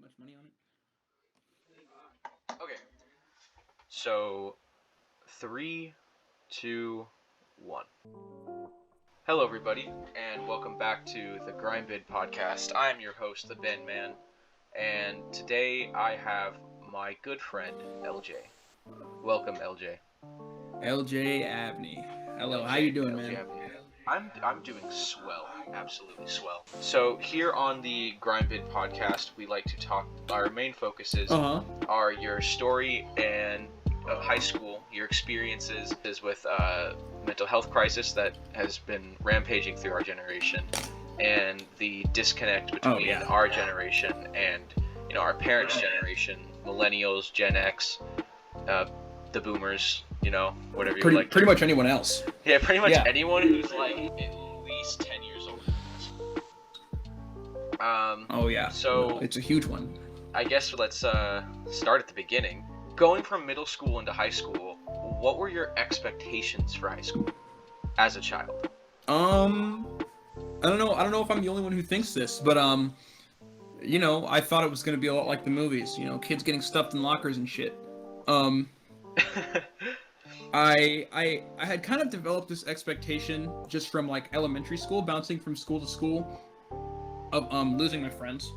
much money on it. Okay. So, 3, 2, 1. Hello, everybody, and welcome back to the Grime Bin Podcast. I am your host, the Ben Man, and today I have my good friend, LJ. Welcome, LJ. LJ Abney. Hello, LJ, how you doing, LJ man? Abney. I'm doing swell, absolutely swell. So here on the Grime Bin Podcast, we like to talk. Our main focuses are your story and of high school, your experiences with mental health crisis that has been rampaging through our generation, and the disconnect between our generation and our parents' generation, millennials, Gen X, the boomers. Whatever you like. Pretty much anyone else. Yeah, pretty much anyone who's like at least 10 years old. So it's a huge one. I guess let's start at the beginning. Going from middle school into high school, what were your expectations for high school as a child? I don't know if I'm the only one who thinks this, but I thought it was gonna be a lot like the movies. Kids getting stuffed in lockers and shit. I had kind of developed this expectation just from like elementary school, bouncing from school to school, of losing my friends,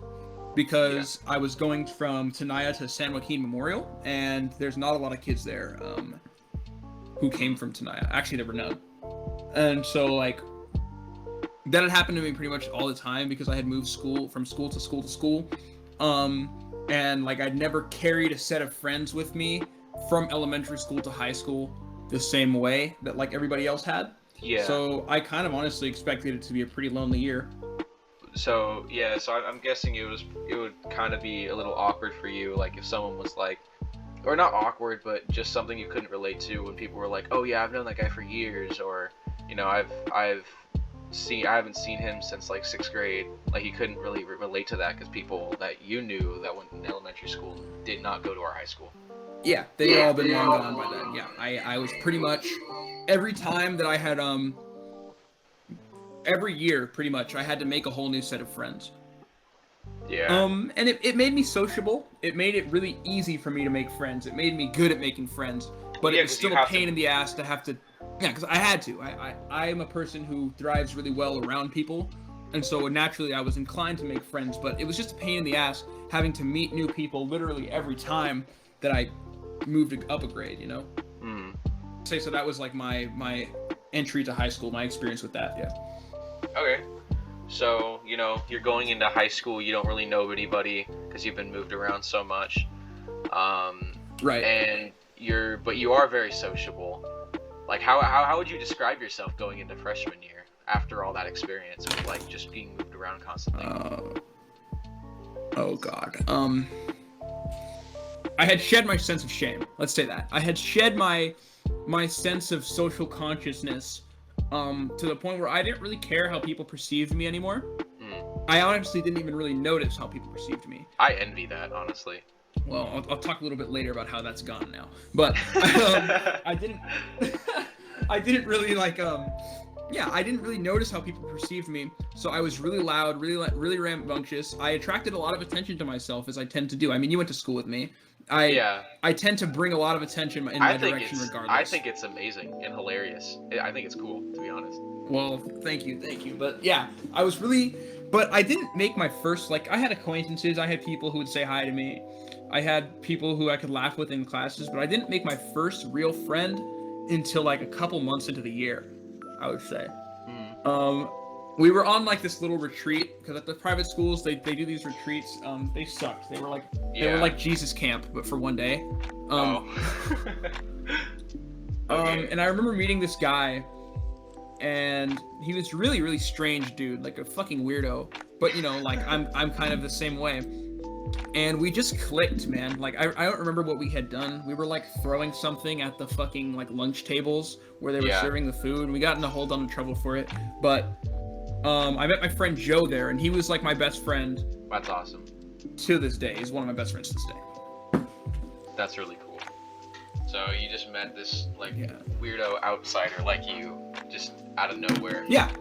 because I was going from Tenaya to San Joaquin Memorial, and there's not a lot of kids there who came from Tenaya. Actually, there were none, and so like that had happened to me pretty much all the time because I had moved from school to school, and like I'd never carried a set of friends with me from elementary school to high school the same way that like everybody else had. Yeah. So I kind of honestly expected it to be a pretty lonely year. So I'm guessing it would kind of be a little awkward for you, like if someone was like, or not awkward, but just something you couldn't relate to when people were like, oh yeah, I've known that guy for years, or I haven't seen him since like 6th grade. Like you couldn't really relate to that because people that you knew that went in elementary school did not go to our high school. Yeah, they'd all been long gone by then. Yeah, I was pretty much, every time that I had, every year, pretty much, I had to make a whole new set of friends. Yeah. And it made me sociable. It made it really easy for me to make friends. It made me good at making friends. But it was still a pain in the ass to have to, because I had to. I am a person who thrives really well around people. And so naturally I was inclined to make friends, but it was just a pain in the ass having to meet new people literally every time that I moved up a grade, So that was like my entry to high school, my experience with that. Okay. So, you're going into high school, you don't really know anybody because you've been moved around so much. Right. And you are very sociable. Like how would you describe yourself going into freshman year after all that experience with like just being moved around constantly? Oh god. I had shed my sense of shame. Let's say that. I had shed my sense of social consciousness to the point where I didn't really care how people perceived me anymore. I honestly didn't even really notice how people perceived me. I envy that, honestly. Well, I'll talk a little bit later about how that's gone now. But I didn't really like I didn't really notice how people perceived me, so I was really loud, really rambunctious. I attracted a lot of attention to myself, as I tend to do. I mean, you went to school with me. I tend to bring a lot of attention in my direction regardless. I think it's amazing and hilarious. I think it's cool, to be honest. Well, thank you. But yeah, but I didn't make my first, I had acquaintances, I had people who would say hi to me. I had people who I could laugh with in classes, but I didn't make my first real friend until like a couple months into the year, I would say. We were on like this little retreat because at the private schools they do these retreats. They sucked. They were like Jesus camp, but for one day. And I remember meeting this guy, and he was really, really strange dude, like a fucking weirdo. But I'm kind of the same way. And we just clicked, man. Like I don't remember what we had done. We were like throwing something at the fucking like lunch tables where they were serving the food. And we got in a whole ton of trouble for it. But I met my friend Joe there, and he was like my best friend. That's awesome. To this day, he's one of my best friends to this day. That's really cool. So you just met this weirdo outsider like you, just out of nowhere. Yeah.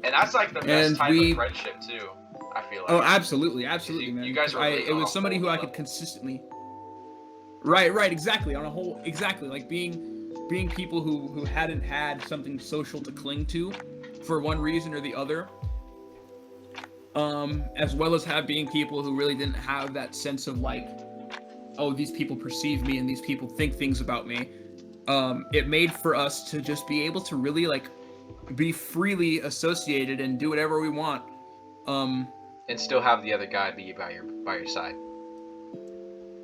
And that's like the best type of friendship too. I feel like. Oh, absolutely, man. You guys were it was somebody who I could consistently. Right, exactly. On a whole, exactly, like being people who hadn't had something social to cling to, for one reason or the other. As well as being people who really didn't have that sense of like, oh, these people perceive me and these people think things about me. It made for us to just be able to really like be freely associated and do whatever we want. And still have the other guy be by your side.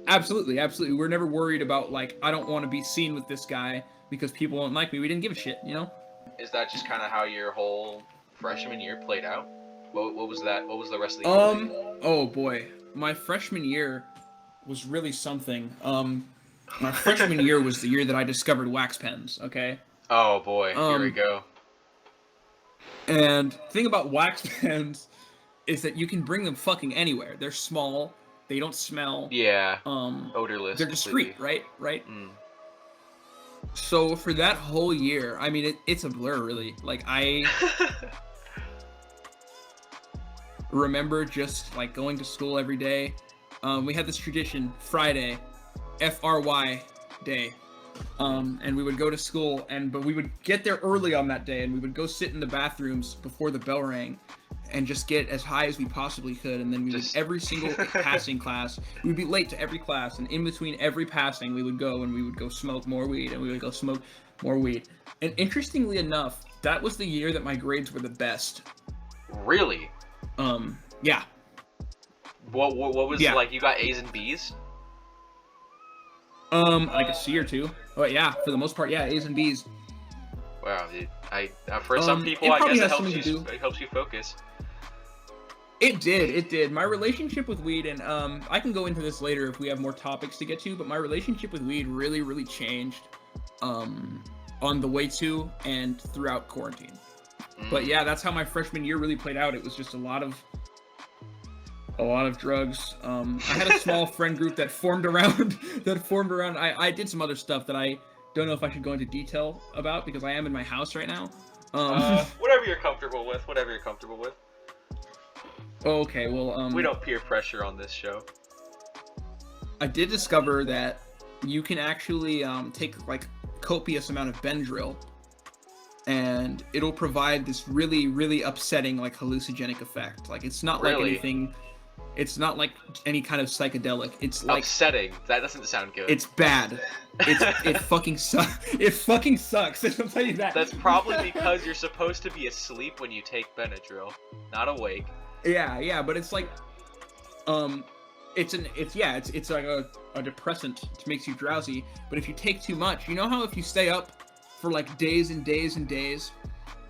Absolutely. We're never worried about like, I don't want to be seen with this guy because people won't like me. We didn't give a shit, you know? Is that just kind of how your whole freshman year played out? What was that? What was the rest of the year? Oh boy, my freshman year was really something. My freshman year was the year that I discovered wax pens. Okay. Oh boy, here we go. And the thing about wax pens is that you can bring them fucking anywhere. They're small. They don't smell. Yeah. Odorless. They're discreet, right? Mm. So for that whole year, I mean, it's a blur, really. Like I. remember just like going to school every day. We had this tradition, Friday, FRY day, and we would go to school, but we would get there early on that day, and we would go sit in the bathrooms before the bell rang and just get as high as we possibly could, and then we would, every single passing class, we'd be late to every class, and in between every passing we would go smoke more weed, and we would go smoke more weed. And interestingly enough, that was the year that my grades were the best. Really? Yeah. What was like, you got A's and B's? Like a C or two. Oh yeah, for the most part, yeah, A's and B's. Wow, dude. For some people, I guess it helps you focus. It did. My relationship with weed, and I can go into this later if we have more topics to get to, but my relationship with weed really, really changed on the way to and throughout quarantine. But yeah, that's how my freshman year really played out. It was just a lot of drugs. I had a small friend group that formed around. I did some other stuff that I don't know if I should go into detail about because I am in my house right now. Whatever you're comfortable with. Okay, well, we don't peer pressure on this show. I did discover that you can actually take like copious amount of Benadryl, and it'll provide this really, really upsetting like hallucinogenic effect. Like it's not like anything. It's not like any kind of psychedelic. It's like upsetting. That doesn't sound good. It's bad. It fucking sucks. It fucking sucks. I'll tell you that. That's probably because you're supposed to be asleep when you take Benadryl, not awake. Yeah, but it's like, it's like a depressant. It makes you drowsy. But if you take too much, you know how if you stay up for like days and days and days,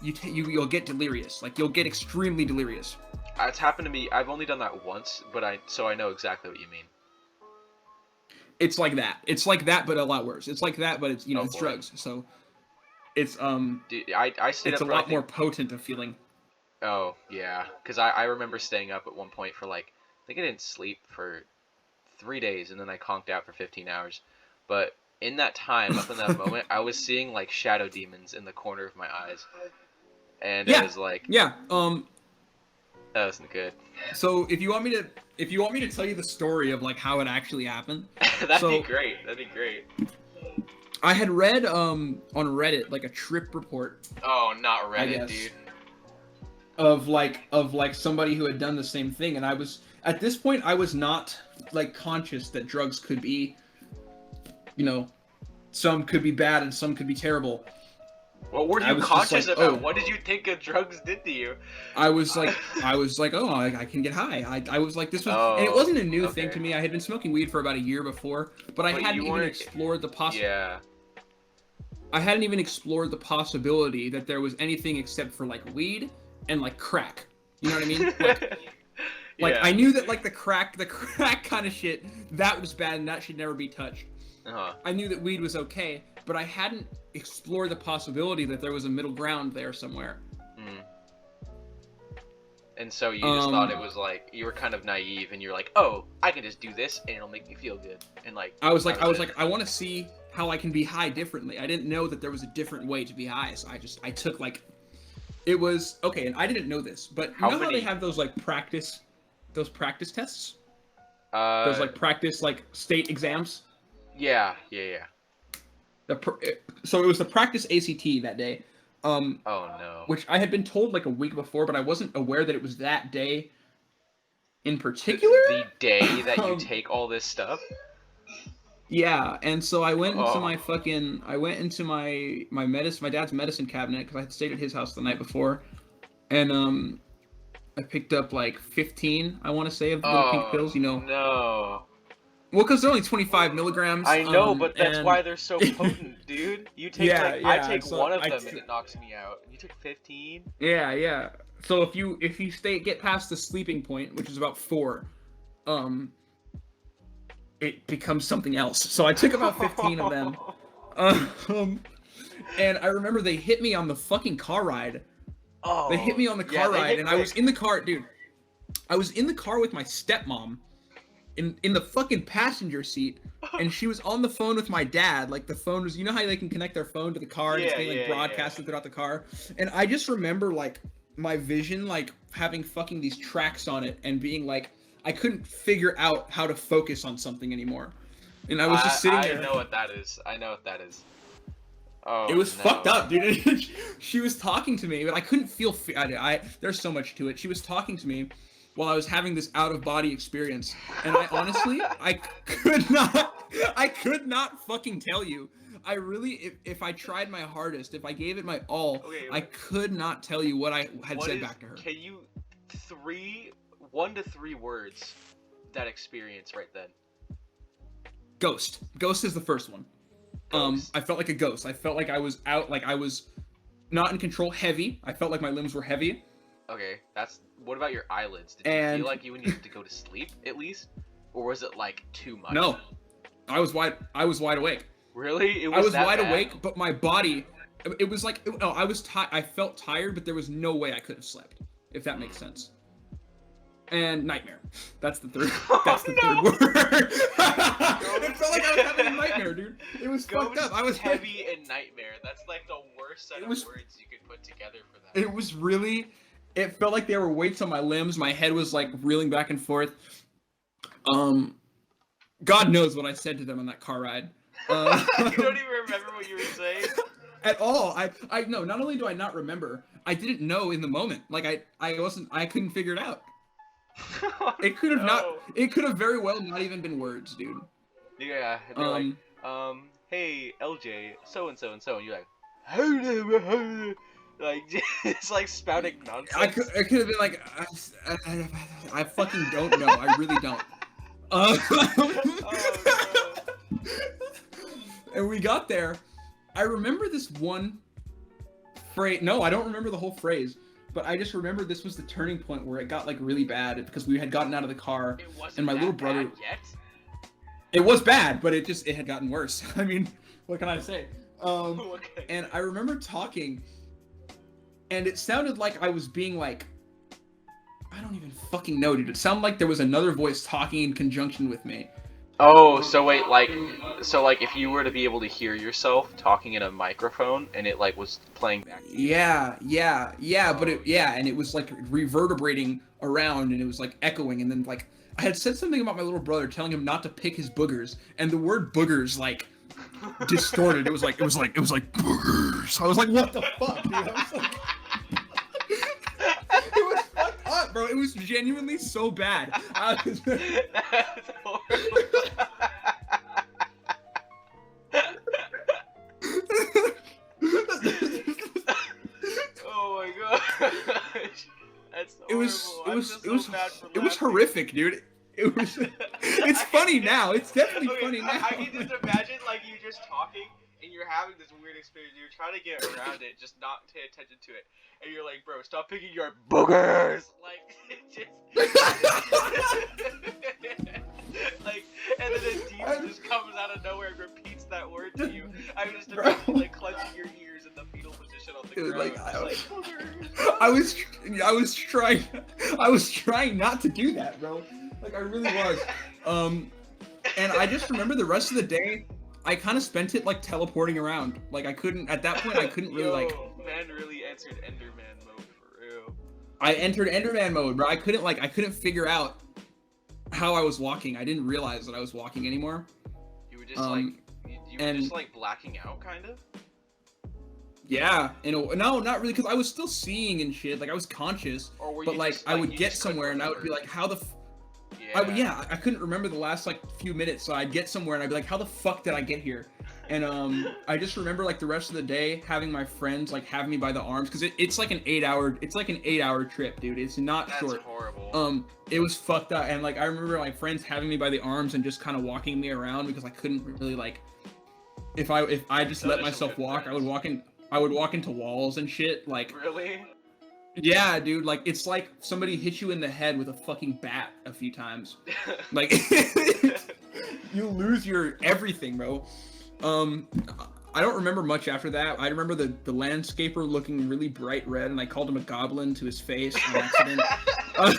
you'll get delirious. Like you'll get extremely delirious. It's happened to me. I've only done that once, but I know exactly what you mean. It's like that, but a lot worse. It's like that, but it's it's drugs. So it's Dude, I stayed it's up a lot more potent a feeling. Oh yeah, because I remember staying up at one point for like, I think I didn't sleep for 3 days, and then I conked out for 15 hours. But in that time, up in that moment, I was seeing like shadow demons in the corner of my eyes, and it was like that wasn't good. So if you want me to tell you the story of like how it actually happened, that'd be great. I had read on Reddit like a trip report. Oh, not Reddit, dude. Of like somebody who had done the same thing, and at this point I was not like conscious that drugs could be, some could be bad and some could be terrible. What were you conscious about? What did you think drugs did to you? I was like, oh, I can get high. I was like, this was, and it wasn't a new thing to me. I had been smoking weed for about a year before, but I hadn't even explored the possibility. Yeah. I hadn't even explored the possibility that there was anything except for like weed and like crack. You know what I mean? Like I knew that like the crack kind of shit, that was bad and that should never be touched. I knew that weed was okay, but I hadn't explored the possibility that there was a middle ground there somewhere. And so you just thought it was like, you were kind of naive and you're like, oh, I can just do this and it'll make me feel good. And like I was like I want to see how I can be high differently. I didn't know that there was a different way to be high, so I took like, it was okay, and I didn't know this, but you know how they have those like practice those practice tests. Those like practice like state exams. Yeah. So it was the practice ACT that day. Oh no. Which I had been told like a week before, but I wasn't aware that it was that day in particular. The day that you take all this stuff? Yeah, and so I went into my dad's medicine cabinet, because I had stayed at his house the night before, and I picked up like 15, I want to say, of the little pink pills, No. Well, because they're only 25 milligrams. I know, but that's why they're so potent, dude. You take I take so one of them and it knocks me out. You took 15? Yeah. So if you get past the sleeping point, which is about 4, it becomes something else. So I took about 15 of them. And I remember they hit me on the fucking car ride. Oh. They hit me on the car ride, and I was in the car, dude. I was in the car with my stepmom. In the fucking passenger seat, and she was on the phone with my dad. Like, the phone was, you know how they can connect their phone to the car and it's being like broadcasted throughout the car. And I just remember like my vision like having fucking these tracks on it and being like, I couldn't figure out how to focus on something anymore. And I was just sitting there. I know what that is. Oh, it was fucked up, dude. She was talking to me, but I couldn't feel. There's so much to it. She was talking to me while I was having this out-of-body experience, and I honestly, I could not fucking tell you. I really, if I tried my hardest, if I gave it my all, I could not tell you what I had said back to her. Can you 1 to 3 words that experience right then? Ghost. Ghost is the first one. I felt like a ghost. I felt like I was out, like I was not in control, heavy. I felt like my limbs were heavy. Okay, what about your eyelids? Did you feel like you needed to go to sleep at least? Or was it like too much? No. I was wide awake. Really? I was wide awake, but my body, it was like, I felt tired, but there was no way I could have slept, if that makes sense. And nightmare. That's the third. That's the third word. It felt like I was having a nightmare, dude. It was fucked up. I was heavy and nightmare. That's like the worst set of words you could put together for that. It was really. It felt like there were weights on my limbs. My head was like reeling back and forth. God knows what I said to them on that car ride. You don't even remember what you were saying? At all. I no. Not only do I not remember, I didn't know in the moment. Like I couldn't figure it out. It could have not. It could have very well not even been words, dude. Yeah. Hey LJ, so and so and so, and you're like, it's like spouting nonsense. It could have been like, I fucking don't know. I really don't. And we got there. I remember this one phrase. No, I don't remember the whole phrase. But I just remember this was the turning point where it got like really bad because we had gotten out of the car and my little brother. Bad yet? It was bad, but it had gotten worse. I mean, what can I say? Okay. And I remember talking, and it sounded like I was being like, I don't even fucking know, dude. It sounded like there was another voice talking in conjunction with me. Oh, so wait, if you were to be able to hear yourself talking in a microphone and it like was playing back. Yeah, but and it was like reverberating around and it was like echoing, and then like I had said something about my little brother, telling him not to pick his boogers, and the word boogers like distorted. It was like boogers. I was like, what the fuck, dude? I was like, it was fucked up, bro. It was genuinely so bad. That's horrible. Oh my gosh. That's horrible. It was horrific, dude. It's funny now. It's definitely funny now. I can just imagine like you just talking and you're having this weird experience. You're trying to get around it, just not pay attention to it. And you're like, bro, stop picking your boogers. Like, it just like, and then a demon just comes out of nowhere and repeats that word to you. I was just imagine like clenching your ears in the fetal position on the ground. I was trying not to do that, bro. Like I really was. And I just remember the rest of the day, I kind of spent it like teleporting around. Like I couldn't really man really entered Enderman mode for real. I entered Enderman mode, bro. I couldn't figure out how I was walking. I didn't realize that I was walking anymore. You were just you were just like blacking out, kind of. Yeah, no, not really, because I was still seeing and shit. Like I was conscious, but like I would get somewhere and I would be like, how the. I couldn't remember the last like few minutes, so I'd get somewhere and I'd be like, how the fuck did I get here? And I just remember like the rest of the day having my friends like have me by the arms, because it's like an 8-hour trip, dude. It's not short. That's horrible. It was fucked up, and like I remember my friends having me by the arms and just kind of walking me around, because I couldn't really like, if I just let myself walk, I would walk into walls and shit. Like really? Yeah, dude. Like it's like somebody hit you in the head with a fucking bat a few times. Like you lose your everything, bro. I don't remember much after that. I remember the landscaper looking really bright red, and I called him a goblin to his face on accident. I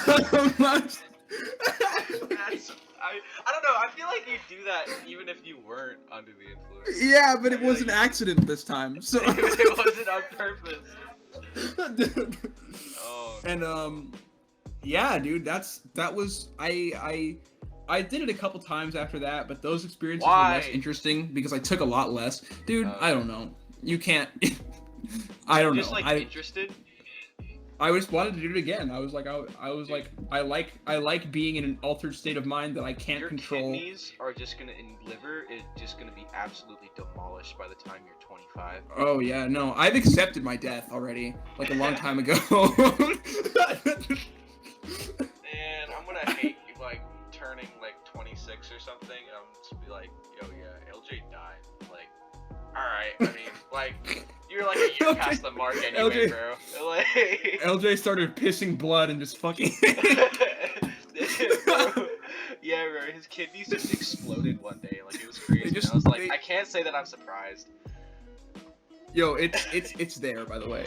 don't know. I feel like you do that even if you weren't under the influence. Yeah, but it was an accident this time. So it wasn't on purpose. Oh. And yeah, dude. That was I did it a couple times after that, but those experiences were less interesting because I took a lot less. Dude, I don't know. You can't. I don't know. Just like interested. I just wanted to do it again. I was like, I like being in an altered state of mind that I can't control. Your kidneys are just gonna, and liver is just gonna be absolutely demolished by the time you're 25. Oh yeah, no, I've accepted my death already, like a long time ago. And I'm gonna hate you, like turning like 26 or something, and I'm just be like, yo, yeah, LJ died. Like, all right, I mean, like. You're like a year past the mark anyway, bro. Like... LJ started pissing blood and just fucking. Yeah, bro. His kidneys just exploded one day. Like it was crazy. I was like, I can't say that I'm surprised. Yo, it's there, by the way.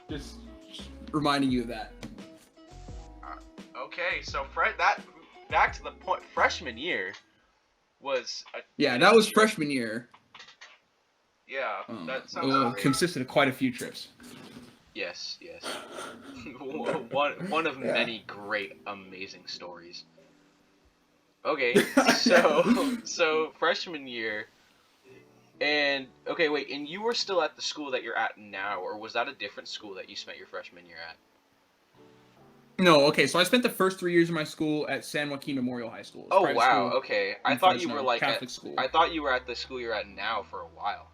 Just reminding you of that. Okay, so back to the point. Freshman year was. That was freshman year. Yeah, that sounds consisted of quite a few trips. Yes. one of many great, amazing stories. Okay, so freshman year, and okay, wait, and you were still at the school that you're at now, or was that a different school that you spent your freshman year at? No, okay, so I spent the first 3 years of my school at San Joaquin Memorial High School. Oh wow, okay. I thought you were like Catholic school. I thought you were at the school you're at now for a while.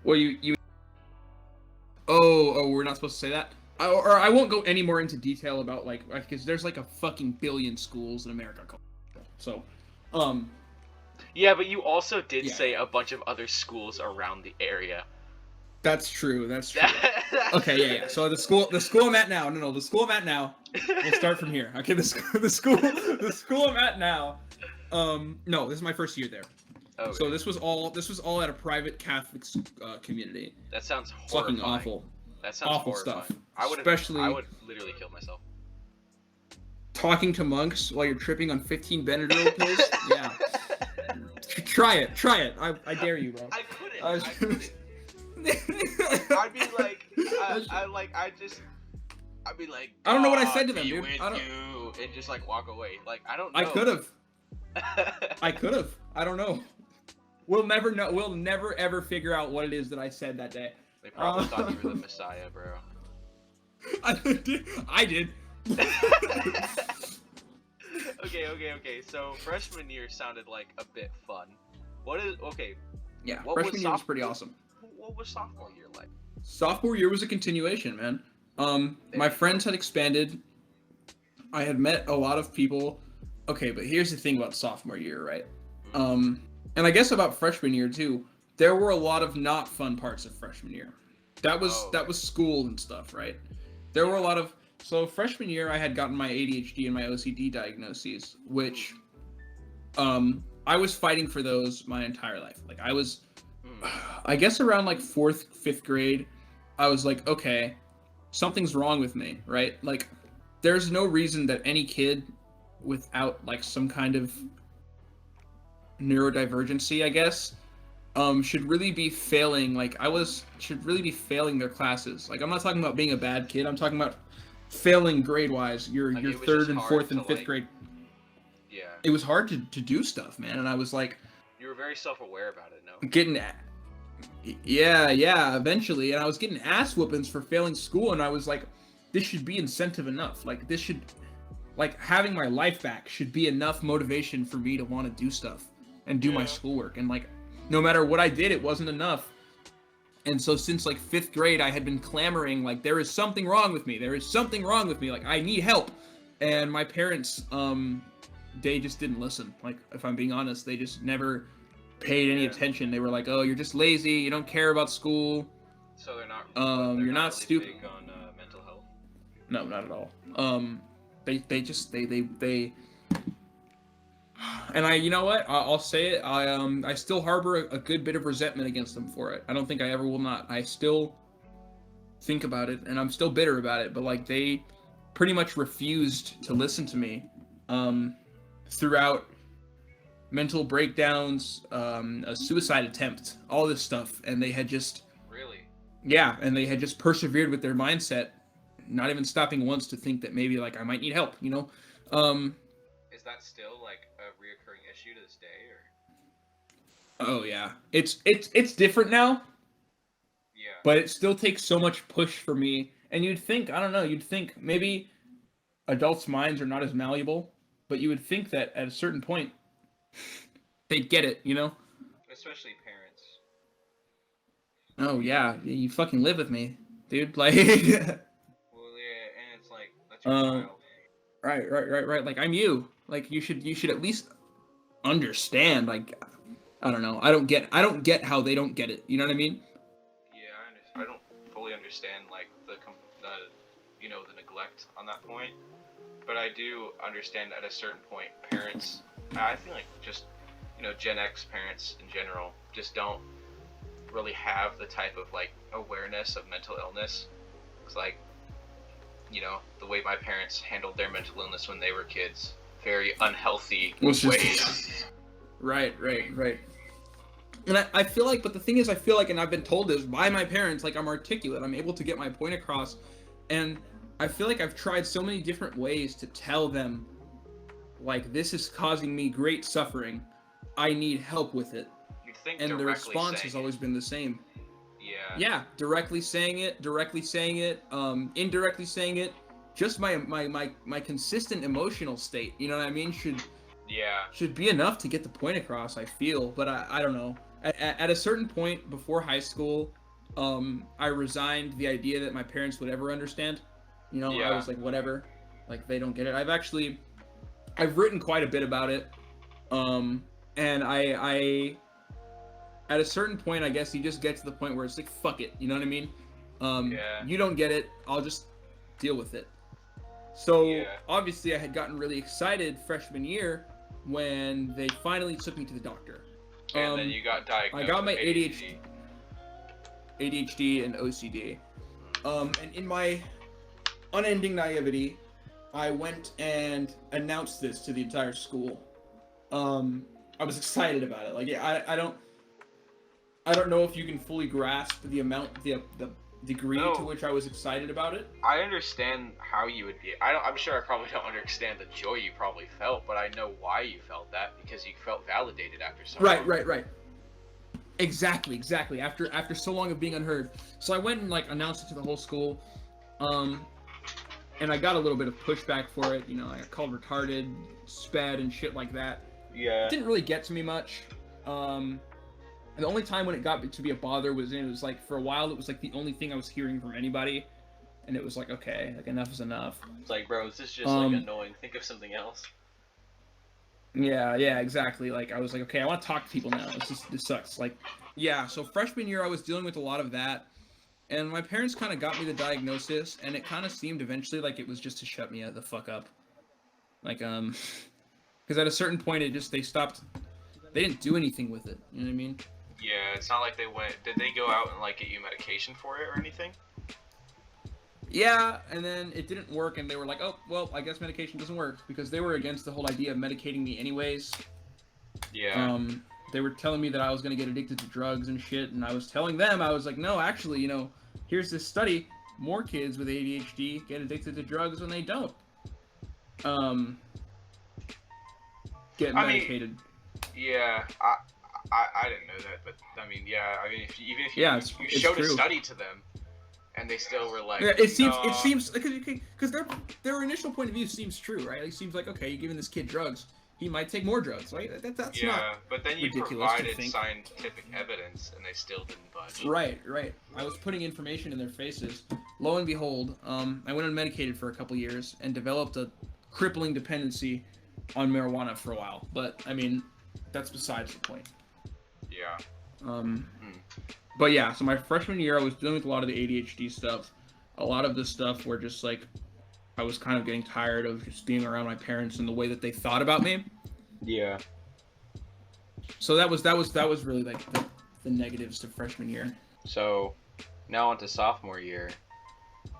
Well, you. Oh, we're not supposed to say that. I won't go any more into detail about like because there's like a fucking billion schools in America. So, Yeah, but you also did say a bunch of other schools around the area. That's true. Okay, yeah. So the school I'm at now. No, the school I'm at now. We'll start from here. Okay, the school I'm at now. No, this is my first year there. Okay. So this was all at a private Catholic community. That sounds horrifying. Fucking awful. That sounds awful horrifying. Stuff. I would literally kill myself. Talking to monks while you're tripping on 15 Benadryl pills? Yeah. Try it. I dare you, bro. I couldn't. I'd be like, I'd be like, I don't know what I said to them, dude. And just like walk away. Like I don't know. I could have. I don't know. We'll never know. We'll never ever figure out what it is that I said that day. They probably thought you were the Messiah, bro. I did. Okay. So freshman year sounded like a bit fun. Yeah, freshman year was pretty awesome. What was sophomore year like? Sophomore year was a continuation, man. My friends had expanded. I had met a lot of people. Okay, but here's the thing about sophomore year, right? And I guess about freshman year too. There were a lot of not fun parts of freshman year. That was school and stuff, right? There were a lot of. So freshman year, I had gotten my ADHD and my OCD diagnoses, which, I was fighting for those my entire life. Like I was, I guess around like 4th, 5th grade, I was like, okay, something's wrong with me, right? Like, there's no reason that any kid without like some kind of neurodivergency, I guess, should really be failing. Like should really be failing their classes. Like I'm not talking about being a bad kid. I'm talking about failing grade-wise, your third and fourth and fifth grade. Yeah. It was hard to do stuff, man, and I was like... You were very self-aware about it, no? Getting... Yeah, eventually, and I was getting ass whoopings for failing school, and I was like, this should be incentive enough. Like, this should... Like, having my life back should be enough motivation for me to want to do stuff and do my schoolwork. And, like, no matter what I did, it wasn't enough. And so since, like, 5th grade, I had been clamoring, like, there is something wrong with me. There is something wrong with me. Like, I need help. And my parents, they just didn't listen. Like, if I'm being honest, they just never paid any attention. They were like, oh, you're just lazy. You don't care about school. So they're not, you're not really stupid. big on mental health? No, not at all. They and you know what? I'll say it. I still harbor a good bit of resentment against them for it. I don't think I ever will not. I still think about it, and I'm still bitter about it. But like, they pretty much refused to listen to me throughout mental breakdowns, a suicide attempt, all this stuff, and they had just and they had just persevered with their mindset, not even stopping once to think that maybe like I might need help, you know. Is that still like a reoccurring issue to this day, or? Oh yeah, it's different now. Yeah. But it still takes so much push for me, and you'd think, I don't know, you'd think maybe adults' minds are not as malleable, but you would think that at a certain point they'd get it, you know. Especially parents. Oh yeah, you fucking live with me, dude. Like. Well, yeah, and it's like that's your child. Right. Like, I'm you. Like, you should at least understand. Like, I don't know. I don't get how they don't get it. You know what I mean? Yeah, I don't fully understand like the the neglect on that point, but I do understand at a certain point parents. I feel like just Gen X parents in general just don't really have the type of like awareness of mental illness. It's like, the way my parents handled their mental illness when they were kids, very unhealthy ways. Right. And I feel like, but the thing is, I feel like, and I've been told this by my parents, like, I'm articulate, I'm able to get my point across, and I feel like I've tried so many different ways to tell them, like, this is causing me great suffering, I need help with it. You'd think and the response has always been the same. Yeah, directly saying it, indirectly saying it, just my consistent emotional state, you know what I mean, should be enough to get the point across, I feel. But I don't know. At a certain point before high school, I resigned the idea that my parents would ever understand. I was like, whatever, like, they don't get it. I've written quite a bit about it, and I at a certain point, I guess you just get to the point where it's like, fuck it, you know what I mean? You don't get it, I'll just deal with it. So, obviously, I had gotten really excited freshman year when they finally took me to the doctor. And then you got diagnosed. I got my ADHD and OCD. And in my unending naivety, I went and announced this to the entire school. I was excited about it. Like, I don't know if you can fully grasp the degree to which I was excited about it. I understand how you would be. I'm sure I probably don't understand the joy you probably felt, but I know why you felt that, because you felt validated after so long. Right. Exactly. After so long of being unheard. So I went and like announced it to the whole school, and I got a little bit of pushback for it. I got called retarded, sped, and shit like that. Yeah. It didn't really get to me much. And the only time when it got to be a bother was like, for a while, it was like the only thing I was hearing from anybody. And it was like, okay, like, enough is enough. It's like, bro, is this just like annoying? Think of something else. Yeah, exactly. Like, I was like, okay, I want to talk to people now. This sucks. Like, yeah, so freshman year, I was dealing with a lot of that. And my parents kind of got me the diagnosis, and it kind of seemed eventually like it was just to shut me the fuck up. Like, because at a certain point, they stopped, they didn't do anything with it. You know what I mean? Yeah, it's not like did they go out and like get you medication for it or anything? Yeah, and then it didn't work, and they were like, oh, well, I guess medication doesn't work, because they were against the whole idea of medicating me anyways. Yeah. They were telling me that I was going to get addicted to drugs and shit, and I was telling them, I was like, no, actually, here's this study more kids with ADHD get addicted to drugs when they don't get medicated. Yeah, I didn't know that, but I mean, yeah, I mean, if you showed a study to them, and they still were like, yeah, it seems because their initial point of view seems true, right? It seems like, okay, you're giving this kid drugs, he might take more drugs, right? That's not but then you provided scientific evidence, and they still didn't budge. Right. I was putting information in their faces. Lo and behold, I went unmedicated for a couple years and developed a crippling dependency on marijuana for a while. But I mean, that's besides the point. Yeah. But yeah, so my freshman year, I was dealing with a lot of the ADHD stuff. A lot of the stuff where just like I was kind of getting tired of just being around my parents and the way that they thought about me. Yeah. So that was really like the negatives to freshman year. So now on to sophomore year.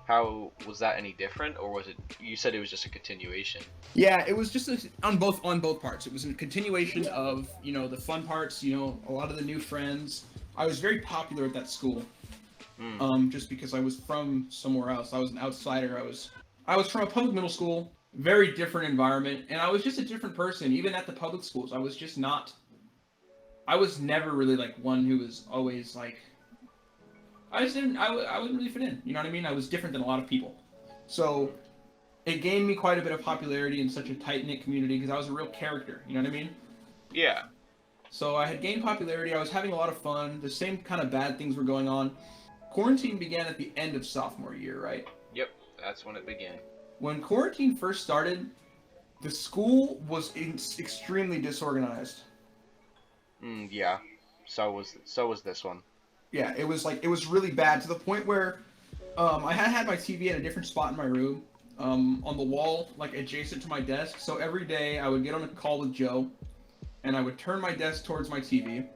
How was that any different, or was it? You said it was just a continuation. Yeah, it was just on both parts. It was a continuation of the fun parts. A lot of the new friends. I was very popular at that school, just because I was from somewhere else. I was an outsider. I was from a public middle school, very different environment, and I was just a different person. Even at the public schools, I was just not. I was never really like one who was always like. I wouldn't really fit in. You know what I mean? I was different than a lot of people. So it gained me quite a bit of popularity in such a tight-knit community because I was a real character. You know what I mean? Yeah. So I had gained popularity. I was having a lot of fun. The same kind of bad things were going on. Quarantine began at the end of sophomore year, right? Yep. That's when it began. When quarantine first started, the school was extremely disorganized. Yeah. So was this one. Yeah, it was really bad to the point where I had my TV at a different spot in my room, on the wall, like adjacent to my desk. So every day I would get on a call with Joe, and I would turn my desk towards my TV,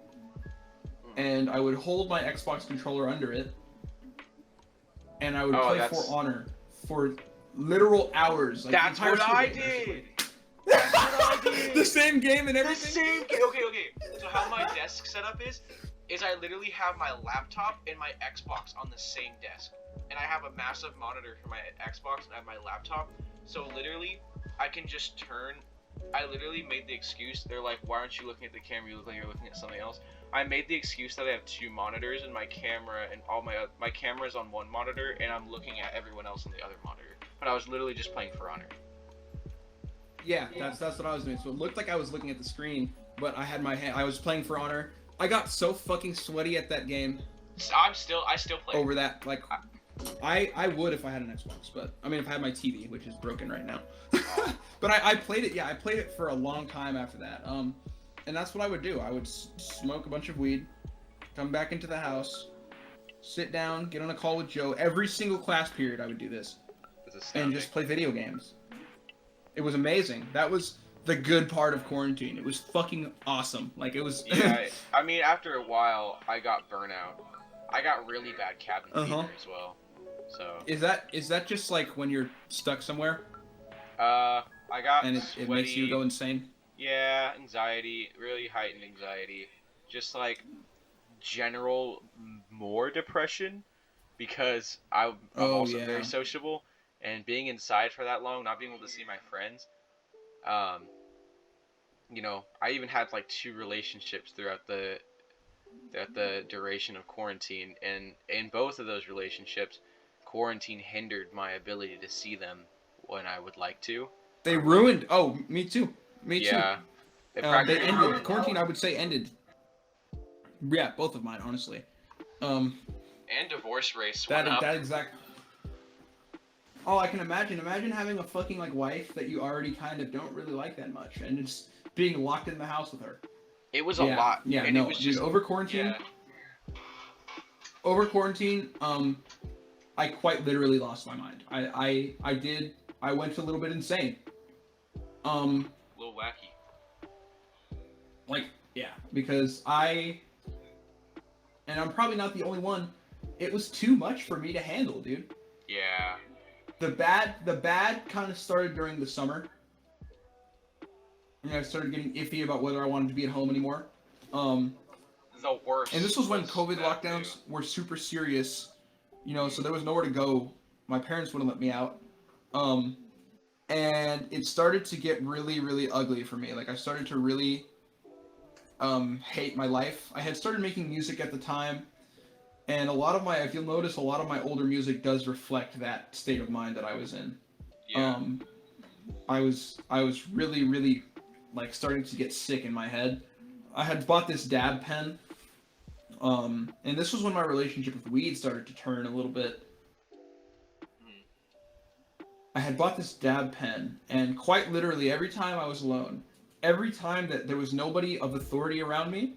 and I would hold my Xbox controller under it, and I would play For Honor for literal hours. Like, that's what I did! That's what I did! The same game and everything? The same game! Okay. So how my desk setup is I literally have my laptop and my Xbox on the same desk. And I have a massive monitor for my Xbox and I have my laptop. So literally, I can just turn. I literally made the excuse. They're like, why aren't you looking at the camera? You look like you're looking at something else. I made the excuse that I have two monitors and my camera and all my camera's on one monitor and I'm looking at everyone else on the other monitor. But I was literally just playing For Honor. Yeah, that's what I was doing. So it looked like I was looking at the screen, but I had my hand. I was playing For Honor. I got so fucking sweaty at that game. I still play over that. Like, I would if I had an Xbox, but I mean if I had my TV, which is broken right now. But I played it. Yeah, I played it for a long time after that. And that's what I would do. I would smoke a bunch of weed, come back into the house, sit down, get on a call with Joe. Every single class period, I would do this, and just play video games. It was amazing. That was the good part of quarantine. It was fucking awesome. Like, it was. Yeah, I mean, after a while, I got burnout. I got really bad cabin fever as well. So. Is that just like when you're stuck somewhere? I got. And it makes you go insane. Yeah, anxiety, really heightened anxiety, just like general more depression, because I'm also very sociable, and being inside for that long, not being able to see my friends. I even had like 2 relationships throughout the duration of quarantine, and in both of those relationships, quarantine hindered my ability to see them when I would like to. They ruined. Oh, me too. Me too. Yeah. They ended. Quarantine, I would say, ended. Yeah, both of mine, honestly. And divorce rates went up. That exact. Oh, I can imagine. Imagine having a fucking like wife that you already kind of don't really like that much, and just being locked in the house with her. It was a lot. Yeah, and no, it was just over quarantine. Yeah. Over quarantine, I quite literally lost my mind. I went a little bit insane. A little wacky. Like, yeah, because and I'm probably not the only one, it was too much for me to handle, dude. Yeah. The bad kind of started during the summer. And I started getting iffy about whether I wanted to be at home anymore. The worst. And this was when COVID lockdowns were super serious. So there was nowhere to go. My parents wouldn't let me out. Um, and it started to get really, really ugly for me. Like, I started to really hate my life. I had started making music at the time, and if you'll notice, a lot of my older music does reflect that state of mind that I was in. Yeah. I was really, really like starting to get sick in my head. I had bought this dab pen, and this was when my relationship with weed started to turn a little bit. I had bought this dab pen, and quite literally, every time I was alone, every time that there was nobody of authority around me,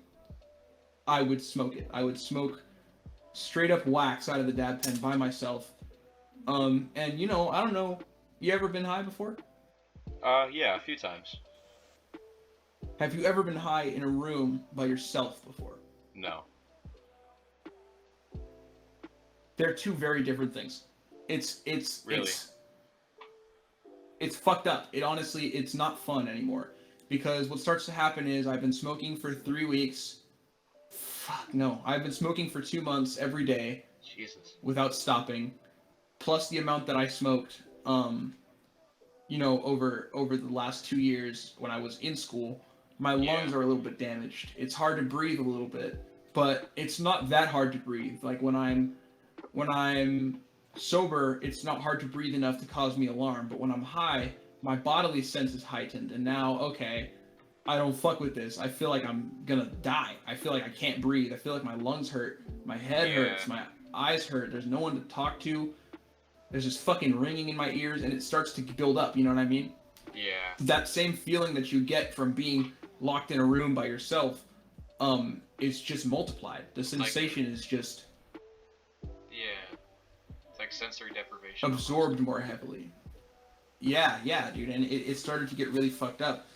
I would smoke it. I would smoke straight up wax out of the dab pen by myself. And I don't know, you ever been high before? Yeah, a few times. Have you ever been high in a room by yourself before? No. They're two very different things. Really? It's fucked up. It's not fun anymore. Because what starts to happen is I've been smoking for 3 weeks. Fuck no. I've been smoking for 2 months every day. Jesus. Without stopping. Plus the amount that I smoked, over the last 2 years when I was in school. My lungs are a little bit damaged. It's hard to breathe a little bit. But it's not that hard to breathe. Like when I'm sober, it's not hard to breathe enough to cause me alarm, but when I'm high, my bodily sense is heightened, and now, okay, I don't fuck with this. I feel like I'm gonna die. I feel like I can't breathe. I feel like my lungs hurt, my head hurts, my eyes hurt. There's no one to talk to. There's just fucking ringing in my ears, and it starts to build up, you know what I mean? Yeah. That same feeling that you get from being locked in a room by yourself, is just multiplied. The sensation is just... Yeah. It's like sensory deprivation. Absorbed more heavily. Yeah, dude, and it started to get really fucked up.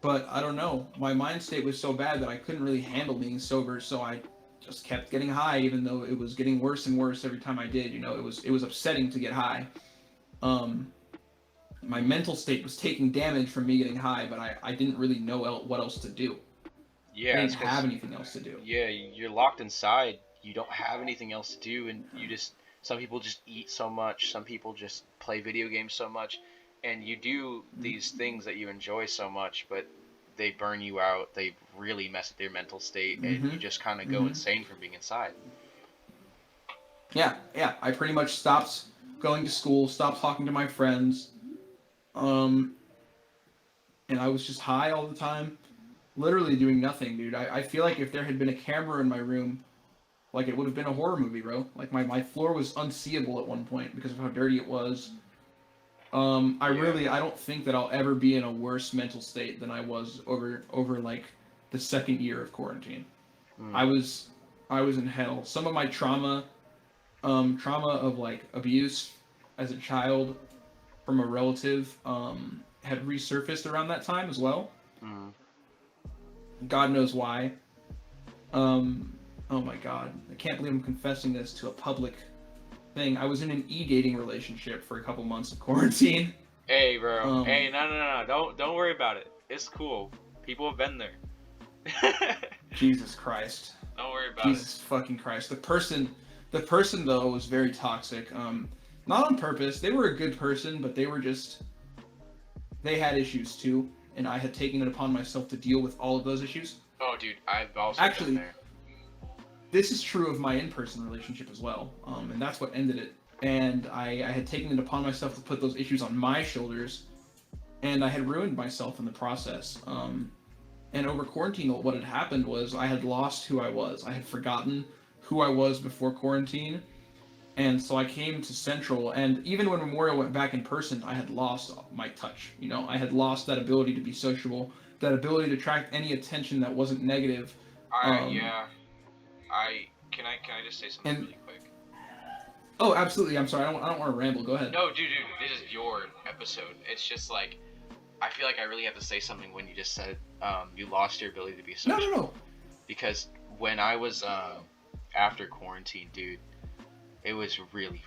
But I don't know, my mind state was so bad that I couldn't really handle being sober, so I just kept getting high, even though it was getting worse and worse every time I did. It was upsetting to get high. My mental state was taking damage from me getting high, but I didn't really know what else to do. Yeah, I didn't have anything else to do. Yeah, you're locked inside. You don't have anything else to do, and some people just eat so much, some people just play video games so much, and you do these things that you enjoy so much, but they burn you out, they really mess with your mental state, and you just kind of go insane from being inside. Yeah, I pretty much stopped going to school, stopped talking to my friends, and I was just high all the time, literally doing nothing, dude. I feel like if there had been a camera in my room, like it would have been a horror movie, bro. Like my floor was unseeable at one point because of how dirty it was. I don't think that I'll ever be in a worse mental state than I was over like the second year of quarantine. I was in hell. Some of my trauma of like abuse as a child from a relative, had resurfaced around that time as well. God knows why. Oh my god. I can't believe I'm confessing this to a public thing. I was in an e-dating relationship for a couple months of quarantine. Hey, bro. Hey, no. Don't worry about it. It's cool. People have been there. Jesus Christ. Don't worry about it. Jesus fucking Christ. The person though was very toxic. Not on purpose. They were a good person, but they had issues too, and I had taken it upon myself to deal with all of those issues. Oh, dude, I've also been there. This is true of my in-person relationship as well, and that's what ended it. And I had taken it upon myself to put those issues on my shoulders, and I had ruined myself in the process. And over quarantine, what had happened was I had lost who I was. I had forgotten who I was before quarantine, and so I came to Central, and even when Memorial went back in person, I had lost my touch. I had lost that ability to be sociable, that ability to attract any attention that wasn't negative. Can I just say something really quick? Oh, absolutely. I'm sorry. I don't want to ramble. Go ahead. No, dude, this is your episode. It's just like, I feel like I really have to say something when you just said you lost your ability to be social. No. Because when I was after quarantine, dude, it was really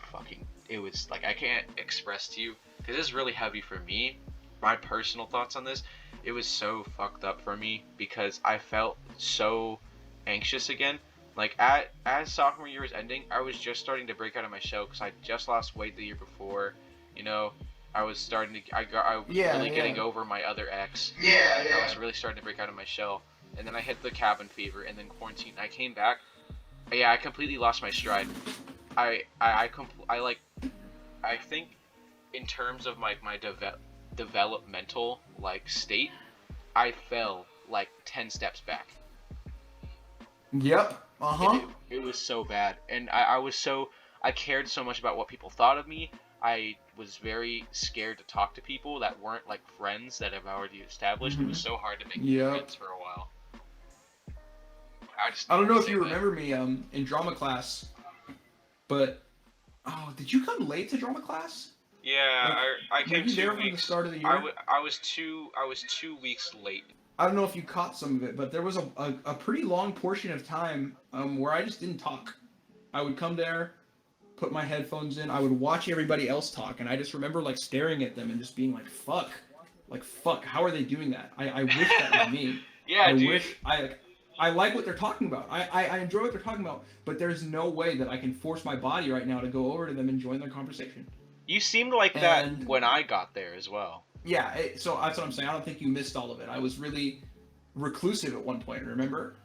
it was like, I can't express to you, because this is really heavy for me, my personal thoughts on this. It was so fucked up for me because I felt so anxious again. Like as sophomore year was ending, I was just starting to break out of my shell because I just lost weight the year before. You know, I was really getting over my other ex. I was really starting to break out of my shell, and then I hit the cabin fever, and then quarantine. I came back. Yeah, I completely lost my stride. I think in terms of my developmental like state, I fell like 10 steps back. Yep. It was so bad, and I cared so much about what people thought of me. I was very scared to talk to people that weren't like friends that I've already established. It was so hard to make friends for a while. I don't know if you remember me in drama class, but did you come late to drama class? Yeah, I came 2 weeks. From the start of the year? I was 2 weeks late. I don't know if you caught some of it, but there was a pretty long portion of time where I just didn't talk. I would come there, put my headphones in, I would watch everybody else talk, and I just remember like staring at them and just being like, fuck, how are they doing that? I wish that was me. Yeah, dude. Wish I like what they're talking about. I enjoy what they're talking about, but there's no way that I can force my body right now to go over to them and join their conversation. You seemed like that when I got there as well. Yeah, so that's what I'm saying. I don't think you missed all of it. I was really reclusive at one point, remember?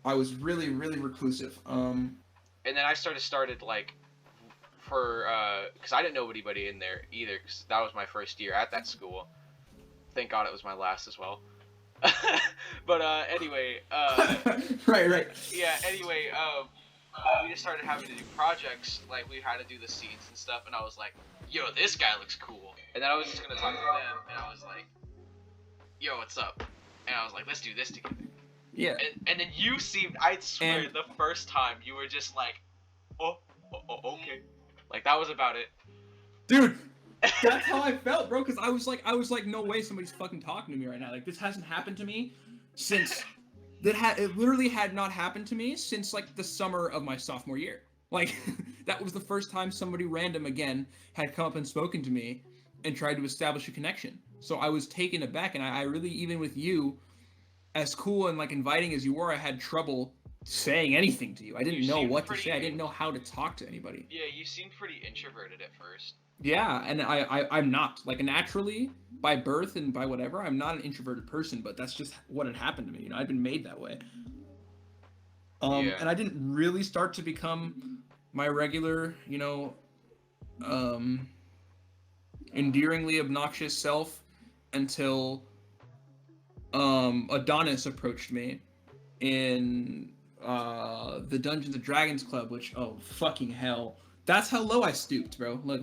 I was really, really reclusive. And then I started like, because I didn't know anybody in there either, because that was my first year at that school. Thank God it was my last as well. But anyway, right. Yeah, anyway, we just started having to do projects, like we had to do the scenes and stuff, and I was like, yo, this guy looks cool. And then I was just gonna talk to them, and I was like, yo, what's up? And I was like, let's do this together. Yeah. And then you seemed, I swear, the first time you were just like, oh, okay. Like, that was about it. Dude, that's how I felt, bro, because I was like, no way somebody's fucking talking to me right now. Like, this hasn't happened to me since, it literally had not happened to me since, like, the summer of my sophomore year. Like, that was the first time somebody random, again, had come up and spoken to me and tried to establish a connection. So I was taken aback, and I really, even with you, as cool and, like, inviting as you were, I had trouble saying anything to you. I didn't know what to say. I didn't know how to talk to anybody. Yeah, you seemed pretty introverted at first. Yeah, and I'm not. Like, naturally, by birth and by whatever, I'm not an introverted person, but that's just what had happened to me. You know, I'd been made that way. And I didn't really start to become my regular, you know, endearingly obnoxious self until Adonis approached me in the Dungeons and Dragons Club, which, oh, fucking hell. That's how low I stooped, bro. Look.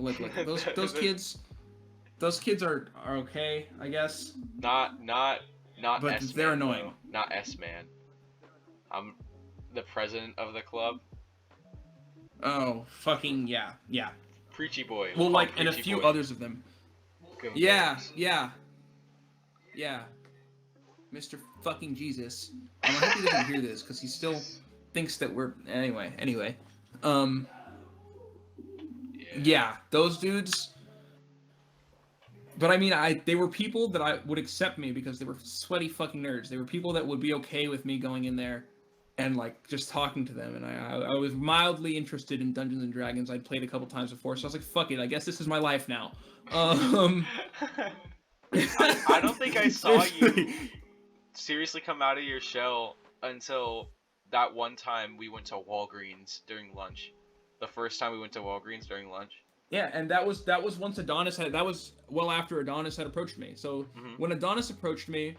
Those kids are okay, I guess. Not but S-man, they're annoying. Though. Not S-man. I'm the president of the club. Oh, fucking yeah. Preachy boy. Well, like, and a few others of them. Yeah. Mr. fucking Jesus. I hope he doesn't hear this, because he still thinks that we're... Anyway. Yeah, those dudes... But I mean, they were people that I would accept me because they were sweaty fucking nerds. They were people that would be okay with me going in there and, like, just talking to them. And I was mildly interested in Dungeons and Dragons. I'd played a couple times before, so I was like, fuck it, I guess this is my life now. I don't think I saw you seriously come out of your shell until that one time we went to Walgreens during lunch. The first time we went to Walgreens during lunch. Yeah, and that was once Adonis had... That was well after Adonis had approached me. So when Adonis approached me,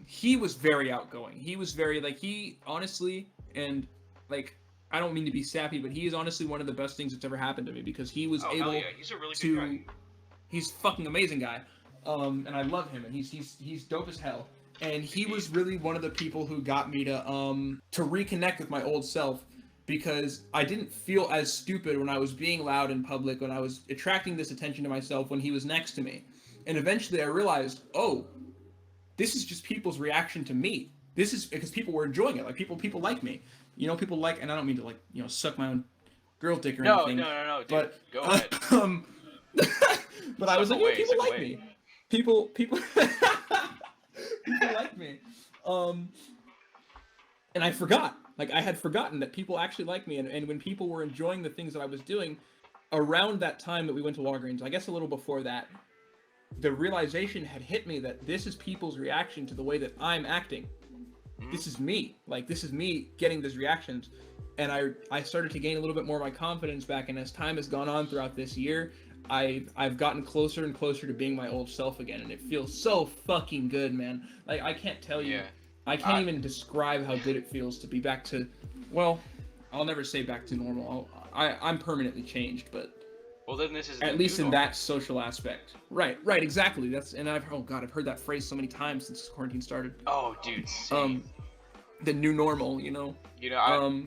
he was very outgoing. He was very, like, he honestly, and, like, I don't mean to be sappy, but he is honestly one of the best things that's ever happened to me, because he was able He's a really good guy. He's a fucking amazing guy. And I love him, and he's dope as hell. And he was really one of the people who got me to reconnect with my old self, because I didn't feel as stupid when I was being loud in public, when I was attracting this attention to myself when he was next to me. And eventually I realized, oh, this is just people's reaction to me. This is because people were enjoying it. Like, people like me. You know, people like, and I don't mean to, like, you know, suck my own girl dick or anything. No, dude, but, go ahead. But I was like, yeah, people like me. People like me. And I forgot. Like, I had forgotten that people actually like me, and when people were enjoying the things that I was doing around that time that we went to Walgreens, I guess a little before that, the realization had hit me that this is people's reaction to the way that I'm acting. This is me. Like, this is me getting these reactions. And I started to gain a little bit more of my confidence back, and as time has gone on throughout this year, I've gotten closer and closer to being my old self again, and it feels so fucking good, man. Like, I can't tell you. I can't even describe how good it feels to be back to, well, I'll never say back to normal. I'm permanently changed, but well, then this is at least in that social aspect. Right, exactly. I've heard that phrase so many times since quarantine started. Oh, dude. Same. The new normal, you know. You know,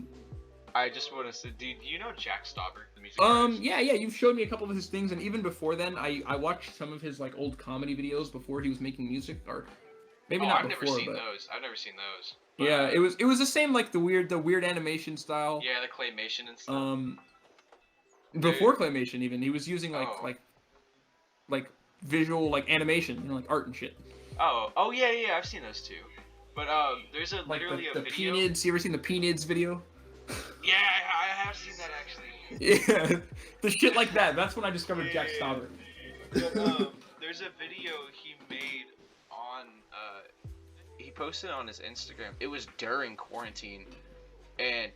I just want to say, dude, you know Jack Stauber, the music artist? Yeah, you've showed me a couple of his things, and even before then, I watched some of his, like, old comedy videos before he was making music, or maybe not before, I've never seen those. But, yeah, it was the same, like, the weird animation style. Yeah, the claymation and stuff. Before claymation, even, he was using, like visual, like, animation, you know, like, art and shit. Oh, yeah, I've seen those too. But, there's literally a video. Peanids, you ever seen the Peanids video? Yeah, I have seen that actually. Yeah, the shit like that. That's when I discovered Jack Stauber. But, there's a video he made on, he posted on his Instagram. It was during quarantine, and